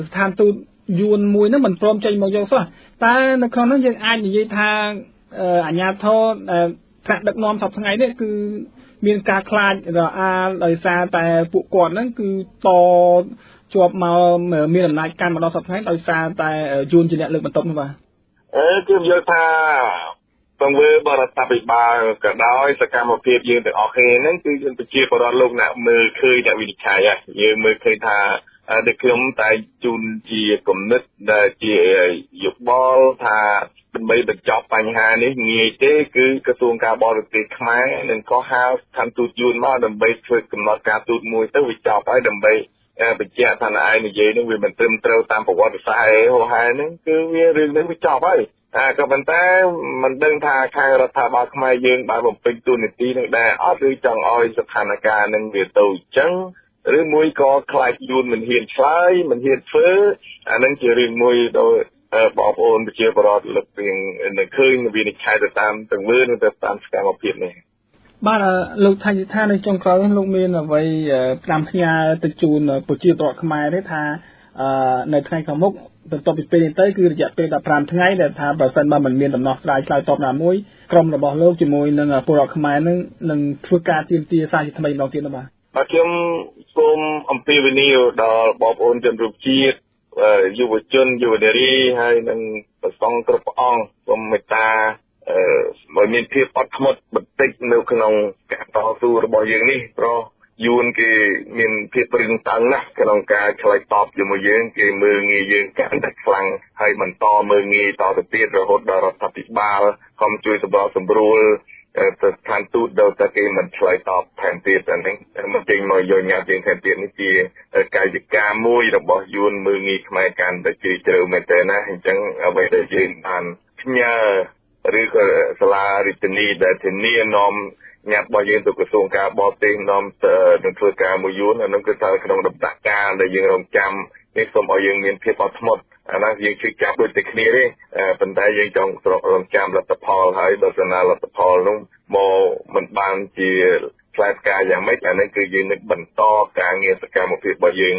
ស្ថានទូតយួនមួយហ្នឹងមិនព្រមចេញមកយកសោះតែនៅក្នុងហ្នឹងយើងអាចនិយាយថាអាជ្ញាធរថ្នាក់ដឹកនាំសពថ្ងៃនេះគឺមានការខ្លាចរអាលដោយសារតែពួកគាត់ហ្នឹងគឺតជាប់មកមានអំណាចកាន់មកដល់សពថ្ងៃដោយសារតែយួនជាអ្នកលើកបន្ទុកនោះបាទគឺយល់ថាបង្វើបរដ្ឋាភិបាលក៏ដោយសកម្មភាពយើងទាំងអស់គ្នាហ្នឹងគឺយើងប្រជាពលរដ្ឋលោកអ្នកមើលឃើញអ្នកវិនិច្ឆ័យយើងមើលឃើញថាដឹកខ្ញុំតែជូនជាគំនិតដែលជាយោបល់ថាដើម្បីបញ្ចប់បញ្ហានេះងាយទេគឺក្រសួងការបរទេសខ្មែរនឹងក៏ហៅស្ថានទូតយួនមកដើម្បីធ្វើកំណត់ការទូតមួយទៅវាចប់ហើយដើម្បីបញ្ជាក់ថាឯងនិយាយនឹងវាមិនត្រឹមត្រូវតាមប្រវត្តិសាស្ត្រហោហែហ្នឹងគឺវារឿងនេះវាចប់ហើយក៏ប៉ុន្តែមិនដឹងថាខាងរដ្ឋាភិបាលខ្មែរយើងបានបំពេញតួនាទីនឹងដែរអត់ឬចង់ឲ្យស្ថានភាពនឹងវាទៅអញ្ចឹងឬមួយក៏ខ្លាចយួនមិនហ៊ានឆ្លើយមិនហ៊ានធ្វើអានឹងជារឿងមួយដោយបងប្អូនប្រជាពលរដ្ឋលើកពីនឹងឃើញវិនិច្ឆ័យទៅតាមទង្វើនិងទៅតាមសកម្មភាពនេះបាទលោកថាយថានៅចុងក្រោយលោកមានអ្វីតាមផ្ញើទៅជូនប្រជាពលរដ្ឋខ្មែរទេថានៅថ្ងៃខាងមុខបន្ទាប់ពីពេលនេះទៅគឺរយៈពេល15ថ្ងៃដែលថាបើសិនបើមិនមានដំណោះស្រាយឆ្លើយតបណាមួយក្រុមរបស់លោកជាមួយនឹងពលរដ្ឋខ្មែរនឹងធ្វើការទាមទារសារជាថ្មីម្ដងទៀតនោះបាទខ្ញុំសូមអំពាវនាវដល់បងប្អូនជនរួមជាតិយុវជនយុវនារីហើយនិងប្រសង់គ្រប់អង្គសូមមេត្តាឲ្យមានភាពអត់ធ្មត់បន្តិចនៅក្នុងការតស៊ូរបស់យើងនេះព្រោះយួនគេមានភាពរឹងតឹងណាស់ក្នុងការឆ្លើយតបជាមួយយើងគេមើលងាយយើងកាន់តែខ្លាំងហើយបន្តមើលងាយតទៅទៀតរហូតដល់រដ្ឋាភិបាលខំជួយសម្របសម្រួលទៅស្ថានទូតដល់តែគេមិនឆ្លើយតបថែមទៀតអានេះមកចេញមកយកញ៉ាំយើងថែមទៀតនេះជាកាយវិការមួយរបស់យួនមើលងាយខ្មែរកាន់តែជ្រាលជ្រៅមែនទែនណាអញ្ចឹងអ្វីដែលយើងបានផ្ញើឬក៏សាលារាជធានីដែលធានានាំញ៉ាំរបស់យើងទៅក្រសួងការបរទេសនាំនឹងធ្វើការមួយយួនអានោះគឺថាក្នុងដំណាក់កាលដែលយើងរងចាំនេះសូមឲ្យយើងមានភាពអត់ធ្មត់អានោះយើងជឿចាប់ដូចតែគ្នាទេប៉ុន្តែយើងចង់រងចាំលទ្ធផលហើយបើសិនណាលទ្ធផលនោះមកមិនបានជាផ្លែផ្កាយ៉ាងម៉េចអានេះគឺយើងនឹងបន្តការងារសកម្មភាពរបស់យើង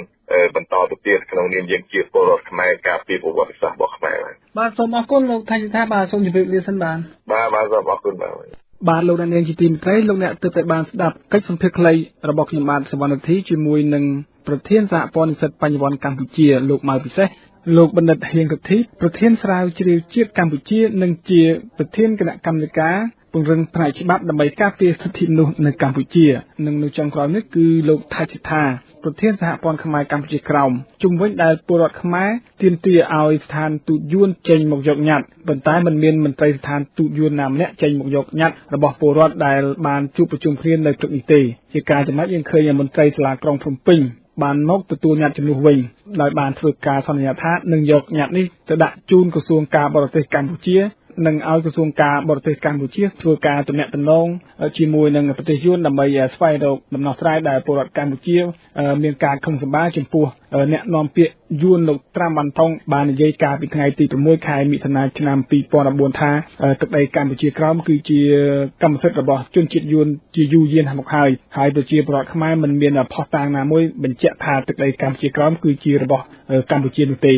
បន្តទៅទៀតក្នុងនាមយើងជាពលរដ្ឋខ្មែរការពារប្រវត្តិសាស្ត្ររបស់ខ្មែរបាទសូមអរគុណលោកថាយថាបាទសូមជម្រាបលាសិនបាទសូមអរគុណបាទលោកអ្នកនាងជាទីមេត្រីលោកអ្នកទើបតែបានស្ដាប់កិច្ចសម្ភាសន៍ខ្លីរបស់ខ្ញុំបាទសវណ្ណធីជាមួយនឹងប្រធានសហព័ន្ធនិស្សិតបញ្ញវន្តកម្ពុជាលោកម៉ៅពិសេសលោកបណ្ឌិតហៀងរិទ្ធីប្រធានស្រាវជ្រាវជាតិកម្ពុជានិងជាប្រធានគណៈកម្មការពង្រឹងផ្នែកច្បាប់ដើម្បីការពារសិទ្ធិមនុស្សនៅកម្ពុជានិងនៅចុងក្រោយនេះគឺលោកថាយថាប្រធានសហព័ន្ធខ្មែរកម្ពុជាក្រោមជំវិញដែលពលរដ្ឋខ្មែរទាមទារឲ្យស្ថានទូតយួនចេញមកយកញត្តិប៉ុន្តែមិនមានមន្ត្រីស្ថានទូតយួនណាម្នាក់ចេញមកយកញត្តិរបស់ពលរដ្ឋដែលបានជួបប្រជុំគ្នានៅព្រឹកនេះទេជាការចំណែកយើងឃើញមន្ត្រីសាលាក្រុងភ្នំពេញបានមកទទួលញត្តិជំនួសវិញដោយបានធ្វើការសន្យាថានឹងយកញត្តិនេះទៅដាក់ជូនក្រសួងការបរទេសកម្ពុជានឹងឲ្យក្រសួងការបរទេសកម្ពុជាធ្វើការទំនាក់ទំនងជាមួយនឹងប្រទេសយួនដើម្បីស្វែងរកដំណោះស្រាយដែលពលរដ្ឋកម្ពុជាមានការខឹងសម្បារចំពោះអ្នកនាំពាក្យយួនលោកត្រាំវ៉ាន់ថុងបាននិយាយកាលពីថ្ងៃទី6ខែមិថុនាឆ្នាំ2014ថាទឹកដីកម្ពុជាក្រោមគឺជាកម្មសិទ្ធិរបស់ជនជាតិយួនជាយូរយារមកហើយប្រជាពលរដ្ឋខ្មែរមិនមានភស្តុតាងណាមួយបញ្ជាក់ថាទឹកដីកម្ពុជាក្រោមគឺជារបស់កម្ពុជានោះទេ